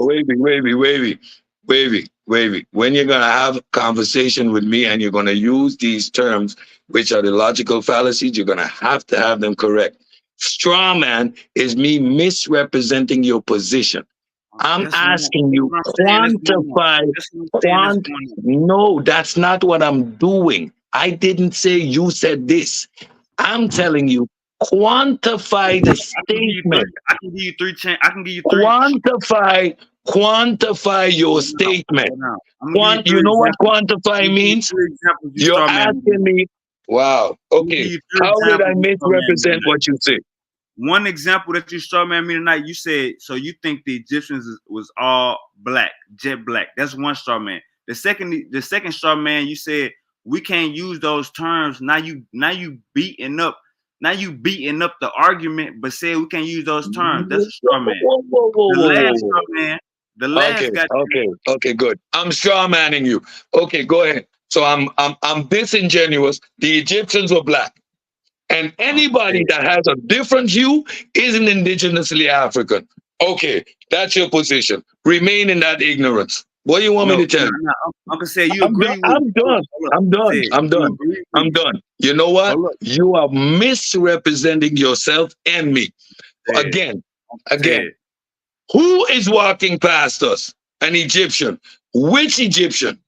Wavy. When you're gonna have a conversation with me and you're gonna use these terms, which are the logical fallacies, you're gonna have to have them correct. Straw man is me misrepresenting your position. I'm
That's one.
asking
That's
you
what I'm saying. That's one more.
quantify.
That's what I'm saying. That's one more.
No, that's not what I'm doing. I didn't say you said this. I'm telling you, quantify the
I can give you three.
statement.
I can give you three. I can give you three.
Quantify quantify your statement.
I'm gonna give you
You
three
know what
examples.
quantify means?
Three examples. You
You're
straw man.
asking me, wow, okay, how did I misrepresent what you said?
One example that you straw man me tonight, you said, so you think the Egyptians was all black, jet black. That's one straw man. The second straw man, you said we can't use those terms. Now you beating up the argument, but said we can't use those terms. That's a straw man. The last straw man, the last guy.
Okay, good. I'm straw manning you. Okay, go ahead. So I'm disingenuous. The Egyptians were black. And anybody that has a different hue isn't indigenously African. Okay, that's your position. Remain in that ignorance. What do you want me to tell you?
Uncle said you agree with
I'm done. You know what? You are misrepresenting yourself and me. Again. Who is walking past us? An Egyptian. Which Egyptian?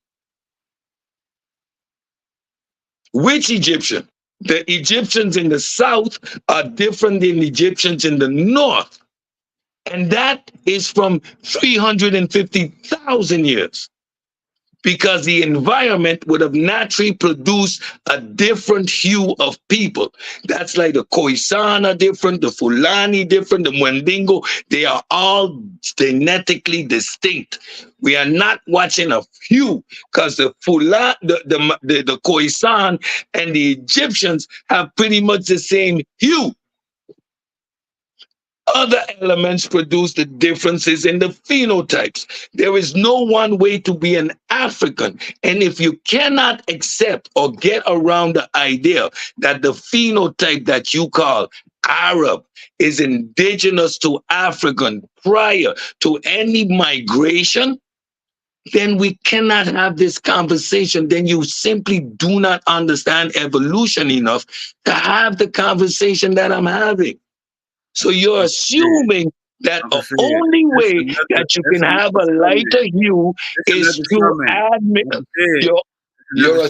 Which Egyptian? The Egyptians in the south are different than the Egyptians in the north. And that is from 350,000 years. Because the environment would have naturally produced a different hue of people. That's like the Khoisan are different, the Fulani different, the Mwendingo. They are all genetically distinct. We are not watching a hue because the Khoisan and the Egyptians have pretty much the same hue. Other elements produce the differences in the phenotypes. There is no one way to be an African. And if you cannot accept or get around the idea that the phenotype that you call Arab is indigenous to African prior to any migration, then we cannot have this conversation. Then you simply do not understand evolution enough to have the conversation that I'm having. So you're assuming that the only way that you can have a lighter hue is to admit. You're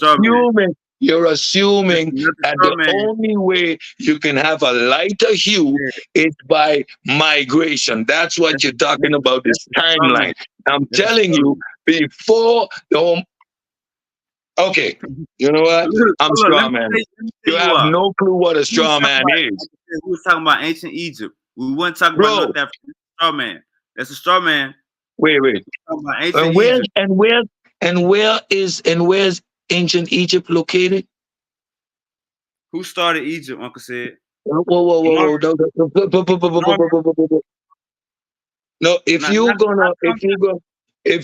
assuming that the only way you can have a lighter hue is by migration. That's what you're talking about, this timeline. I'm telling you, before the home. Okay, you know what? I'm straw man. You have no clue what a straw man is.
We was talking about ancient Egypt. We weren't talking about that straw man. That's a straw man.
Wait. And where's ancient Egypt located?
Who started Egypt, Uncle said?
Whoa. No, if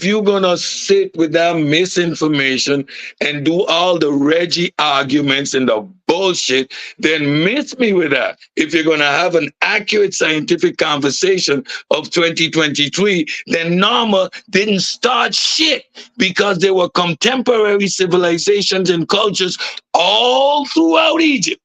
you're gonna sit with that misinformation and do all the Reggie arguments and the bullshit, then miss me with that. If you're gonna have an accurate scientific conversation of 2023, then Nama didn't start shit because there were contemporary civilizations and cultures all throughout Egypt.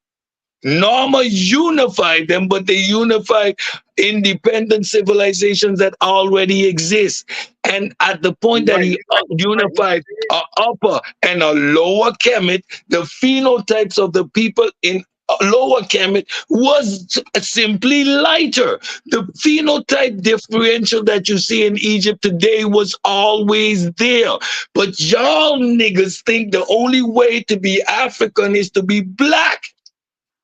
Nama unified them, but they unified independent civilizations that already exist. And at the point that he unified an upper and a lower Kemet, the phenotypes of the people in lower Kemet was simply lighter. The phenotype differential that you see in Egypt today was always there. But y'all niggas think the only way to be African is to be black.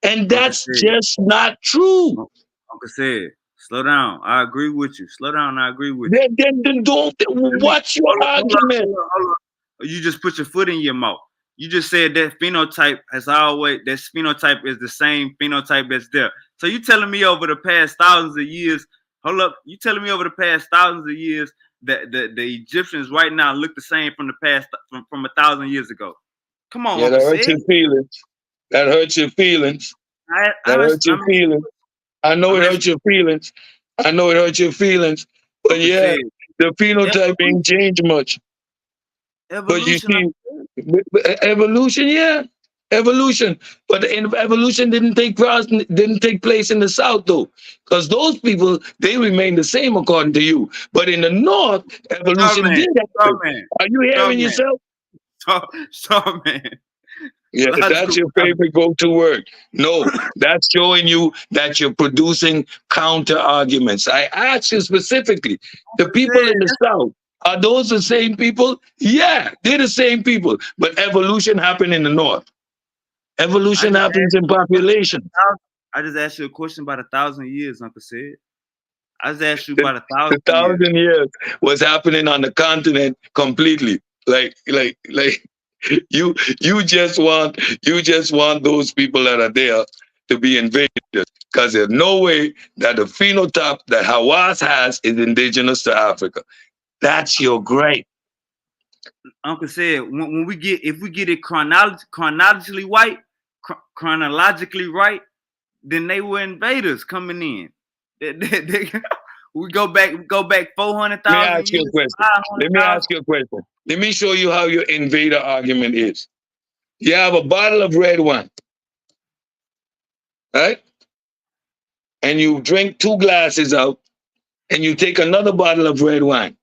And that's just not true.
Uncle said, slow down. I agree with you. Slow down. I agree with you.
Then don't. What's your argument?
Hold on. You just put your foot in your mouth. You just said that phenotype has always, that phenotype is the same phenotype that's there. So you telling me over the past thousands of years, hold up, you telling me over the past thousands of years that the Egyptians right now look the same from the past, from 1,000 years ago? Come on,
yeah, that hurts your feelings. That hurts your feelings. That hurts your feelings. I know it hurts your feelings. I know it hurts your feelings. But yeah, the phenotype ain't changed much. But you see, evolution, yeah, evolution. But evolution didn't take place in the South though, because those people, they remain the same according to you. But in the North, evolution did happen. Are you hearing yourself?
Straw man.
Yeah, that's
Logical
your
fallacy.
favorite go-to word. No, that's showing you that you're producing counter arguments. I asked you specifically, the
Uncle
people
said,
in the South, are those the same people? Yeah, they're the same people. But evolution happened in the North.
I
Evolution
just
happens
asked
in
you a question.
population.
I just asked you a question about 1,000 years, Uncle said. I just asked you
The,
about a
the
thousand years.
1,000 years was happening on the continent completely. Like you just want those people that are there to be invaders because there's no way that the phenotype that Hawass has is indigenous to Africa. That's your great.
Uncle said when we get if we get it chronologically right, chronologically right, then they were invaders coming in. We go back
Let me
400,000
ask you a
years,
question. Let me
500,000.
ask you a question. Let me show you how your invader argument is. You have a bottle of red wine, right? And you drink 2 glasses out, and you take another bottle of red wine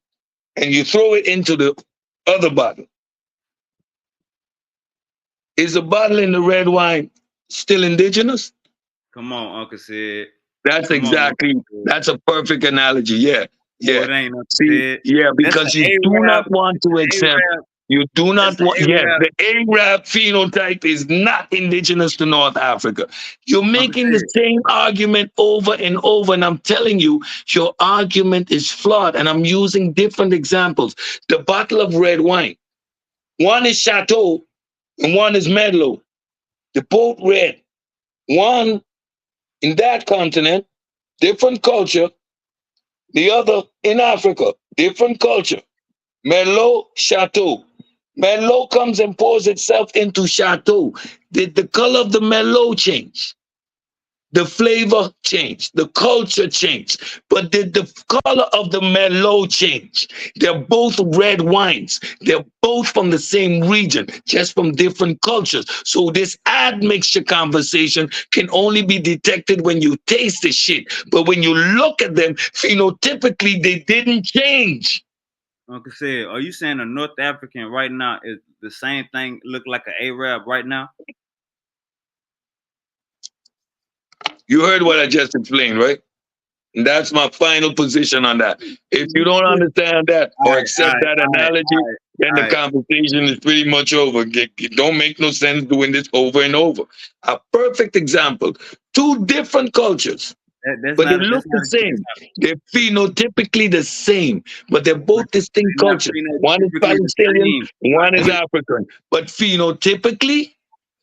and you throw it into the other bottle. Is the bottle in the red wine still indigenous?
Come on, Uncle said.
That's
Come on, Uncle
exactly,
said.
that's a perfect analogy. Yeah,
No,
yeah.
it ain't Uncle
See,
said.
yeah,
That's
because you
an
do
Arab.
not want to accept,
Arab.
you do
That's
not
an
want, yes,
Arab.
the Arab phenotype is not indigenous to North Africa. You're
Uncle
making the
said.
same argument over and over, and I'm telling you, your argument is flawed, and I'm using different examples. The bottle of red wine, one is Chateau and one is Merlot. They're both red. One in that continent, different culture. The other in Africa, different culture. Merlot, Chateau. Merlot comes and pours itself into Chateau. Did the color of the Merlot change? The flavor changed, the culture changed, but did the color of the Merlot change? They're both red wines. They're both from the same region, just from different cultures. So this admixture conversation can only be detected when you taste the shit. But when you look at them, phenotypically, they didn't change.
Uncle said, are you saying a North African right now is the same thing look like an Arab right now?
You heard what I just explained, right? And that's my final position on that. If you don't understand that
All
or
right, all
accept
right,
that
all right,
analogy, then
all
the
right.
conversation is pretty much over. It don't make no sense doing this over and over. A perfect example. Two different cultures,
That's
but they
not
look
that's
the
not a good
same.
example.
They're phenotypically the same, but they're
But
both distinct
they're not
cultures. One is
phenotypically the
Palestinian,
same.
one is African. But phenotypically,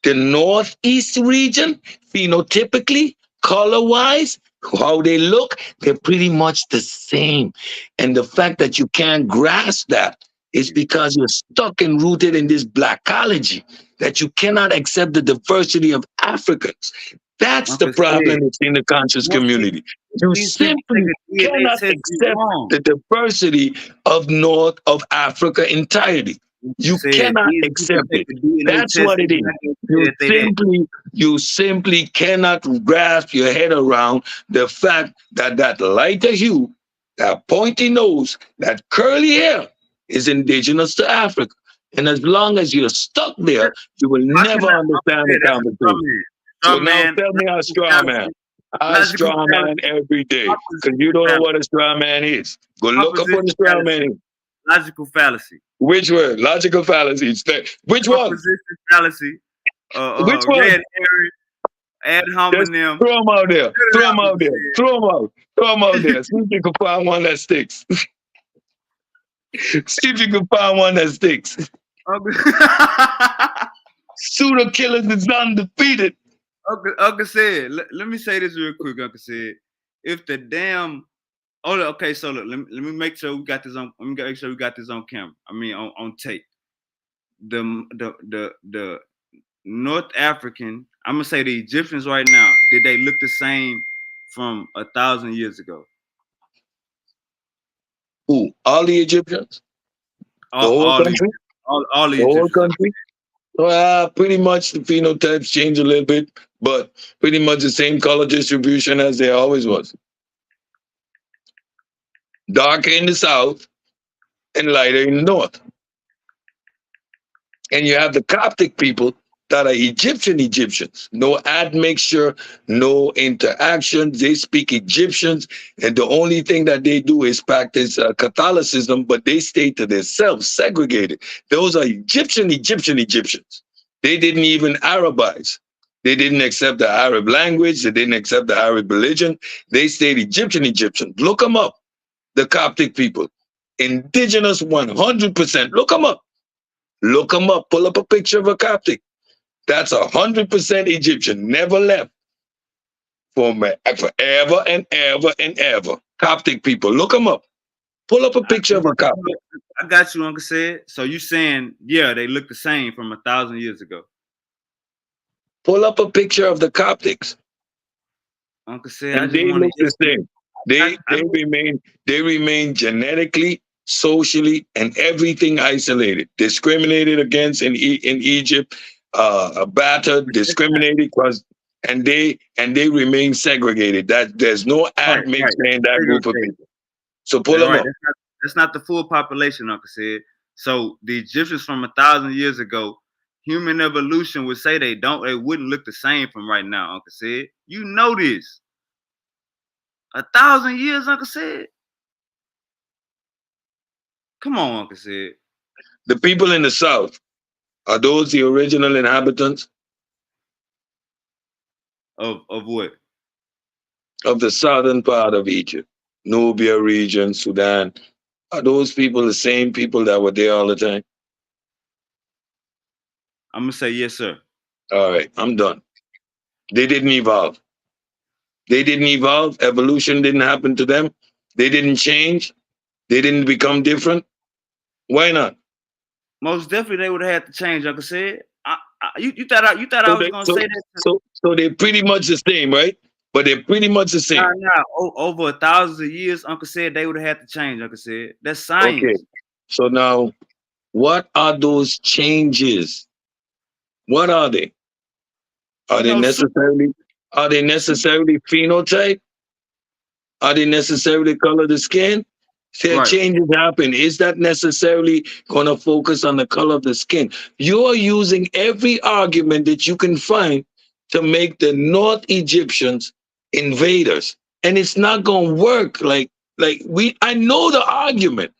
the Northeast region, phenotypically, color wise, how they look, they're pretty much the same. And the fact that you can't grasp that is because you're stuck and rooted in this blackology, that you cannot accept the diversity of Africans. That's the
Uncle said,
problem within the conscious
once
community. You
these people take
simply
a DNA
cannot
test, you
accept
wrong.
the diversity of North of Africa entirety.
Uncle
You
said,
cannot
these people
accept
take
it.
a DNA
That's
test,
what it
you're
is.
not going to say
You
that they that.
simply cannot grasp your head around the fact that that lighter hue, that pointy nose, that curly hair is indigenous to Africa. And as long as you're stuck there, you will
How can
never
I, Uncle
understand the
said, that's a straw
conversation.
man.
So
Straw
now
man,
tell me how
logical
straw man.
fallacy,
I
logical
straw man
fallacy,
every day. Because you
opposition
don't know what
fallacy,
a straw man is. Go look up what a
opposition
straw man
fallacy,
is.
logical fallacy,
Which word? Logical fallacy. Which one?
opposition fallacy,
Which one?
red herring, ad
Just
hominem.
throw them out there.
Cut it
Throw
out,
them out
Uncle
there.
said.
Throw them out. Throw them out there. See if you can find one that sticks. See if you can find one that sticks.
Uncle,
Pseudo killers is undefeated.
Uncle said, let me say this real quick, Uncle said. If the damn okay, so look, let me make sure we got this on. Let me make sure we got this on camera. I mean, on tape. The North African. I'm gonna say the Egyptians right now. Did they look the same from 1,000 years ago?
Who? All the Egyptians? The
All,
whole
all the
country?
all the
The whole
Egyptians.
country? Well, pretty much the phenotypes change a little bit, but pretty much the same color distribution as there always was. Darker in the south and lighter in the north. And you have the Coptic people that are Egyptians. No admixture, no interaction. They speak Egyptians, and the only thing that they do is practice Catholicism, but they stay to themselves, segregated. Those are Egyptians. They didn't even Arabize. They didn't accept the Arab language. They didn't accept the Arab religion. They stayed Egyptians. Look them up, the Coptic people. Indigenous 100%. Look them up. Look them up. Pull up a picture of a Coptic. That's 100% Egyptian. Never left for forever and ever and ever. Coptic people. Look them up. Pull up a picture of a Coptic.
I got you, Uncle Said. So you saying, yeah, they look the same from 1,000 years ago.
Pull up a picture of the Coptics.
Uncle Said,
and they look the same. They remain genetically, socially, and everything isolated, discriminated against in Egypt, battered, discriminated, and they remain segregated. That there's no admixture in that group of people. So pull them up.
That's not the full population, Uncle Said. So the Egyptians from 1,000 years ago, human evolution would say they wouldn't look the same from right now, Uncle Said. You know this. 1,000 years, Uncle Said. Come on, Uncle Said.
The people in the South, are those the original inhabitants?
Of what?
Of the southern part of Egypt, Nubia region, Sudan. Are those people the same people that were there all the time?
I'm going to say yes, sir.
All right, I'm done. They didn't evolve. They didn't evolve. Evolution didn't happen to them. They didn't change. They didn't become different. Why not?
Most definitely, they would have had to change, Uncle Said. You thought I was going to say that?
So they're pretty much the same, right? But they're pretty much the same.
Over 1,000 years, Uncle Said, they would have had to change, Uncle Said. That's science.
Okay. So now, what are those changes? What are they? Are they necessarily phenotype? Are they necessarily color of the skin? If changes happen, is that necessarily going to focus on the color of the skin? You're using every argument that you can find to make the North Egyptians invaders, and it's not going to work. I know the argument,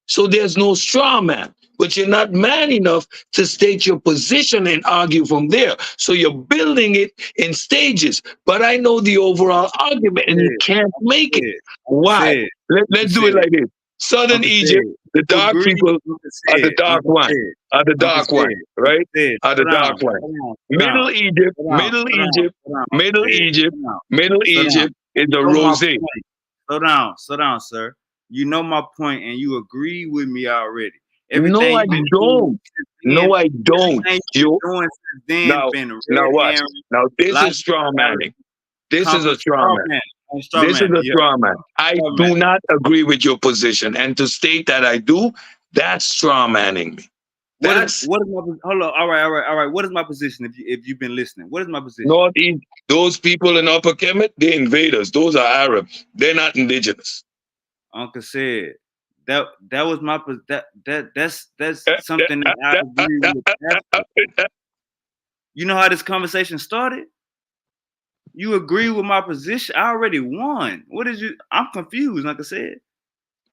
so there's no straw man. But you're not man enough to state your position and argue from there. So you're building it in stages. But I know the overall argument, and you can't make it. Why? Let's do it like this. Southern Egypt, the dark people are the dark one. Are the dark one, right? Are the dark one. Middle Egypt is the rosé.
Slow down, sir. You know my point, and you agree with me already.
No, I don't. Now what? Now this is straw manning. This is a straw man. I do not agree with your position, and to state that I do, that's straw manning me.
What is my hold on? All right. What is my position? If you've been listening, what is my position?
Northeast, those people in Upper Kemet, they're invaders. Those are Arabs. They're not indigenous.
Uncle Said. That was my that's something that I agree with. You know how this conversation started? You agree with my position. I already won. What is you? I'm confused, like I said.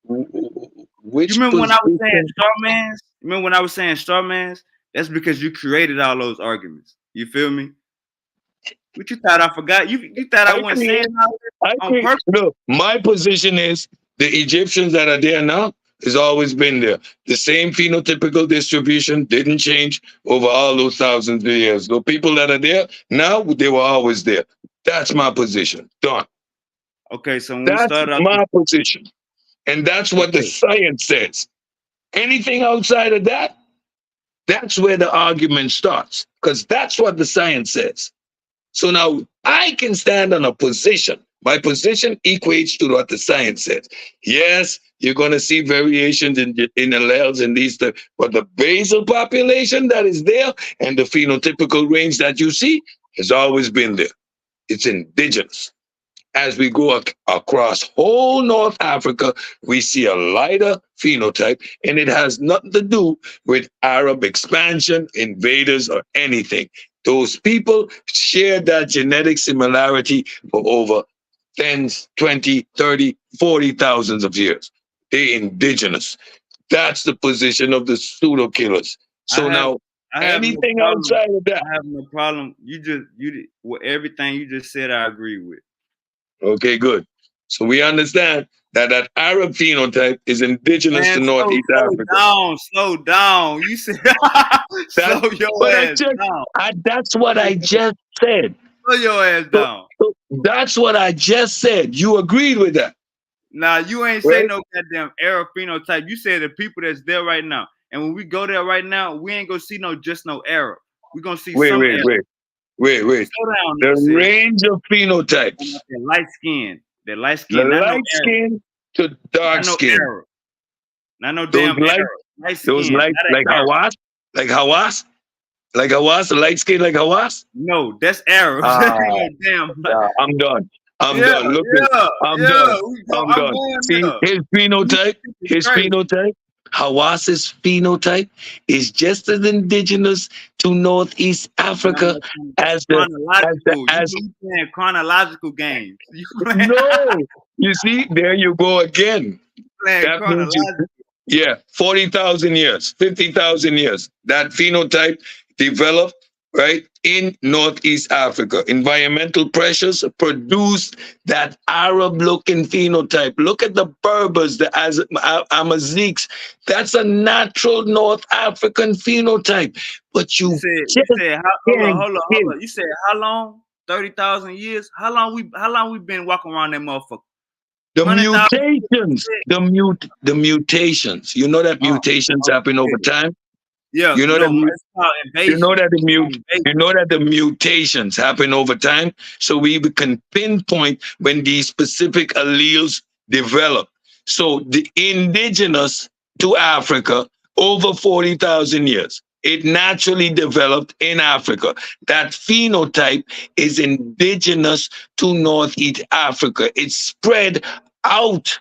Which
you remember when I was saying straw mans? Remember when I was saying straw mans? That's because you created all those arguments. You feel me? What you thought I forgot? You thought I wasn't saying that on purpose?
Look, my position is the Egyptians that are there now has always been there. The same phenotypical distribution didn't change over all those thousands of years. The people that are there now, they were always there. That's my position. Done.
Okay, so when
that's my position. And that's what the science says. Anything outside of that, that's where the argument starts. Because that's what the science says. So now I can stand on a position. My position equates to what the science says. Yes, you're going to see variations in alleles and these stuff, but the basal population that is there and the phenotypical range that you see has always been there. It's indigenous. as we go across whole North Africa, we see a lighter phenotype, and it has nothing to do with Arab expansion, invaders, or anything. Those people share that genetic similarity for over 10, 20, 30, 40,000 of years. They're indigenous. That's the position of the pseudo killers. So now,
I have no
anything
problem.
outside of that.
I have no problem. You with everything you just said, I agree with.
Okay, good. So we understand that that Arab phenotype is indigenous to Northeast Africa.
Slow down. You said slow your ass down.
That's what I just said.
Slow your ass down.
So that's what I just said. You agreed with that.
Nah, you ain't say no goddamn Arab phenotype. You said the people that's there right now. And when we go there right now, we ain't gonna see no Arab. We're gonna see some Arab.
Wait. The range of phenotypes.
The light skin. The light skin.
The light skin to dark skin.
Not no damn Arab. Light skin.
Those light, like Hawass? Like Hawass? Like Hawass? The light skin like Hawass?
No, that's Arab.
Damn. I'm done. I'm done. Look, I'm done. See, his phenotype, Hawass's phenotype is just as indigenous to Northeast Africa as
chronological games.
No, you see, there you go again. That means 40,000 years, 50,000 years. That phenotype developed right in Northeast Africa. Environmental pressures produced that Arab-looking phenotype. Look at the Berbers, the Amazics. That's a natural North African phenotype. But you said
hold on. You said how long? 30,000 years? How long we been walking around that motherfucker?
The mutations. You know that mutations happen over time?
Yeah,
you know that the mutations happen over time. So we can pinpoint when these specific alleles develop. So the indigenous to Africa over 40,000 years, it naturally developed in Africa. That phenotype is indigenous to Northeast Africa. It spread out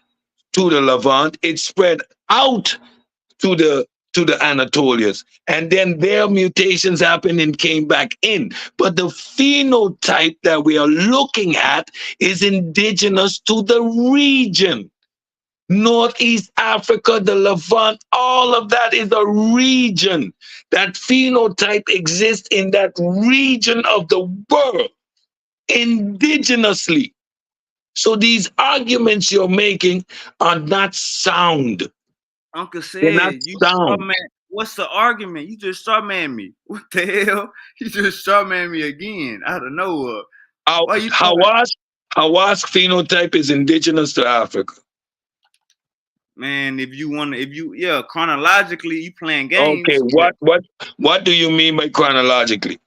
to the Levant. It spread out to the Anatolians, and then their mutations happened and came back in. But the phenotype that we are looking at is indigenous to the region. Northeast Africa, the Levant, all of that is a region. That phenotype exists in that region of the world, indigenously. So these arguments you're making are not sound.
Uncle said, what's the argument? You just strawman me. What the hell? You just strawman me again out of nowhere.
Hawass phenotype is indigenous to Africa.
Man, chronologically, you playing games.
Okay, what do you mean by chronologically?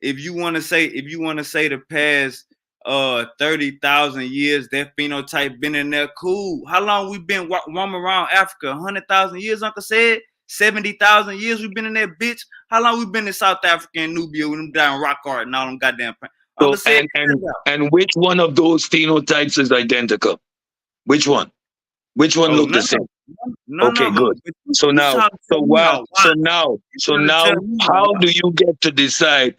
If you want to say the past 30,000 years, that phenotype been in there, cool. How long we been roaming around Africa? 100,000 years, Uncle said. 70,000 years we been in that bitch. How long we been in South Africa and Nubia with them down rock art and all them goddamn.
So, and which one of those phenotypes is identical? Which one? Which one look the same? Okay, good. So now, how do you get to decide?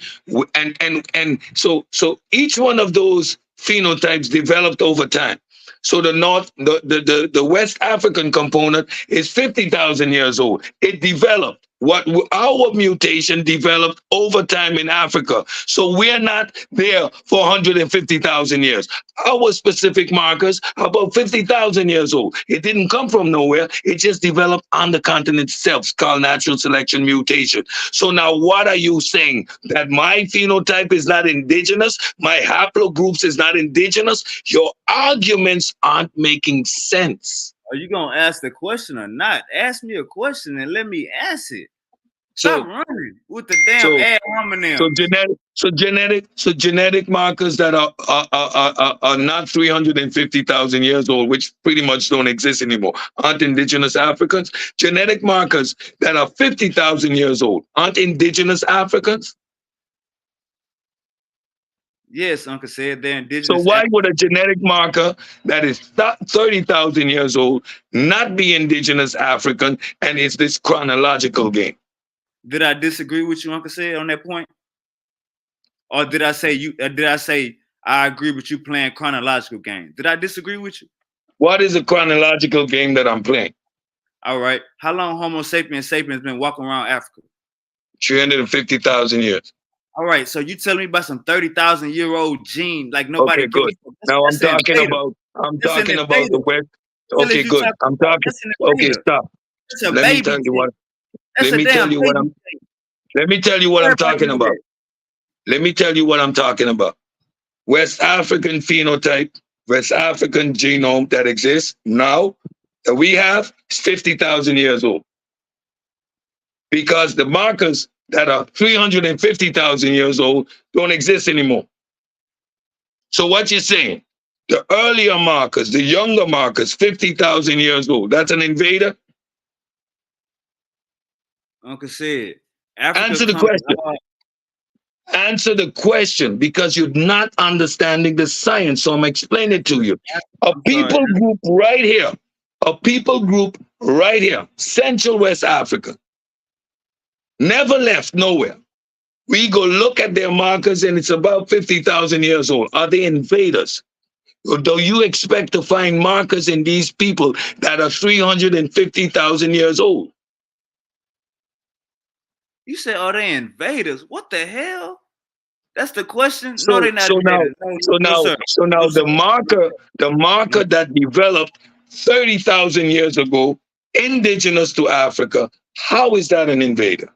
And so each one of those phenotypes developed over time. So the West African component is 50,000 years old. It developed. What our mutation developed over time in Africa. So we're not there for 150,000 years. Our specific markers are about 50,000 years old. It didn't come from nowhere. It just developed on the continent itself. It's called natural selection mutation. So now what are you saying? That my phenotype is not indigenous? My haplogroups is not indigenous? Your arguments aren't making sense.
Are you gonna ask the question or not? Ask me a question and let me answer it. Stop running with the damn ad hominem.
So genetic markers that are not 350,000 years old, which pretty much don't exist anymore, aren't indigenous Africans. Genetic markers that are 50,000 years old aren't indigenous Africans.
Yes, Uncle said they're
So
indigenous.
why would a genetic marker that is 30,000 years old not be indigenous African, and it's this chronological game?
Did I disagree with you, Uncle said, on that point? Or did I say you? Did I say I agree with you playing chronological game? Did I disagree with you?
What is a chronological game that I'm playing?
All right. How long Homo sapiens been walking around Africa?
350,000 years.
All right. So you telling me about some 30,000-year-old gene like nobody
Okay,
gives
good.
a fuck?
Now
That's an invader.
I'm
That's an
talking about the
invader.
West.
What
Okay,
is you
good.
talking
I'm
about?
talking.
That's an
Okay,
invader.
stop.
That's a
Let me
baby
tell you
gene.
what.
That's
Let
a
me
damn
tell you what
baby
I'm.
gene.
Let me tell you what I'm
Everybody
talking
know
about.
that.
Let me tell you what I'm talking about. West African phenotype, West African genome that exists now that we have is 50,000 years old. Because the markers that are 350,000 years old don't exist anymore. So what you're saying, the earlier markers, the younger markers, 50,000 years old, that's an invader?
Uncle said Africa
Answer the
comes.
question. Answer the question, because you're not understanding the science. So I'm explaining it to you. A
I'm sorry.
people group right here, a people group right here, Central West Africa, never left nowhere. We go look at their markers and it's about 50,000 years old. Are they invaders? Or do you expect to find markers in these people that are 350,000 years old?
You said, "Are they invaders?" What the hell? That's the question. No,
So
they're not
so now
invaders. No,
so
no,
now
sir.
so
No,
now
sir.
the
No.
marker that developed 30,000 years ago, indigenous to Africa, how is that an invader?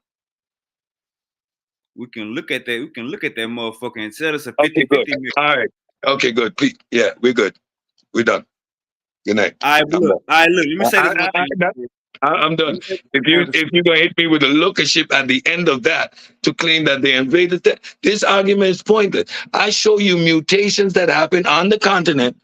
We can look at that. We can look at that motherfucker and tell us a
Okay, good.
50-50 mix.
All right. Okay, good. Please. Yeah, we're good. We're done. Good night.
All right,
I'm
look.
done.
All right, look. Let me say this one thing.
I'm
Let
done.
me say this
If
one thing.
you're gonna hit me with a lookership at the end of that to claim that they invaded that, this argument is pointless. I show you mutations that happen on the continent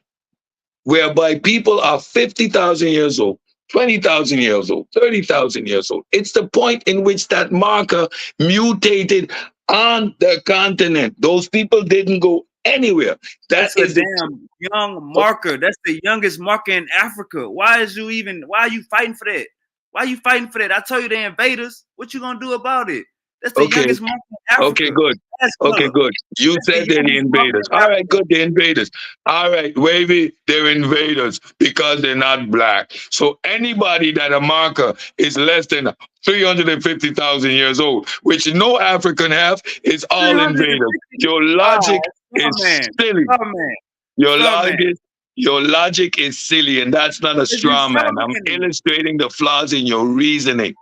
whereby people are 50,000 years old, 20,000 years old, 30,000 years old. It's the point in which that marker mutated on the continent. Those people didn't go anywhere. That
That's a
is the.
damn young marker. That's the youngest marker in Africa. Why are you fighting for that? Why are you fighting for that? I told you they're invaders. What you gonna do about it? That's the
Okay,
youngest marker in
okay,
Africa.
good.
That's
Okay,
color.
good. You
That's the
said they're the
youngest marker
invaders.
in
All right,
Africa.
good. The invaders. All right, Wavy, they're invaders because they're not black. So anybody that a marker is less than 350,000 years old, which no African have, is all invaders.
350.
Your
Ah,
logic
star
is
man.
silly.
Star man.
Your
Star man.
logic, your logic is silly, and that's not a
It's just
straw
star
man. I'm
man.
illustrating the flaws in your reasoning.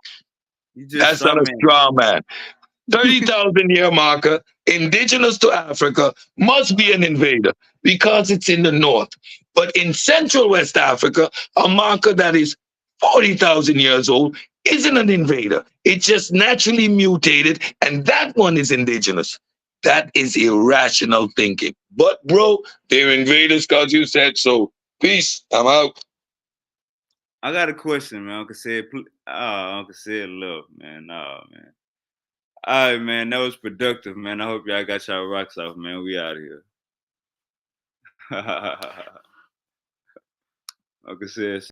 You just
That's
star
not a
man.
straw man. 30,000 year marker, indigenous to Africa, must be an invader because it's in the north. But in Central West Africa, a marker that is 40,000 years old isn't an invader. It just naturally mutated, and that one is indigenous. That is irrational thinking. But, bro, they're invaders because you said so. Peace. I'm out.
I got a question, man. Uncle said love, man. Nah, man. All right, man. That was productive, man. I hope y'all got y'all rocks off, man. We out here. Uncle said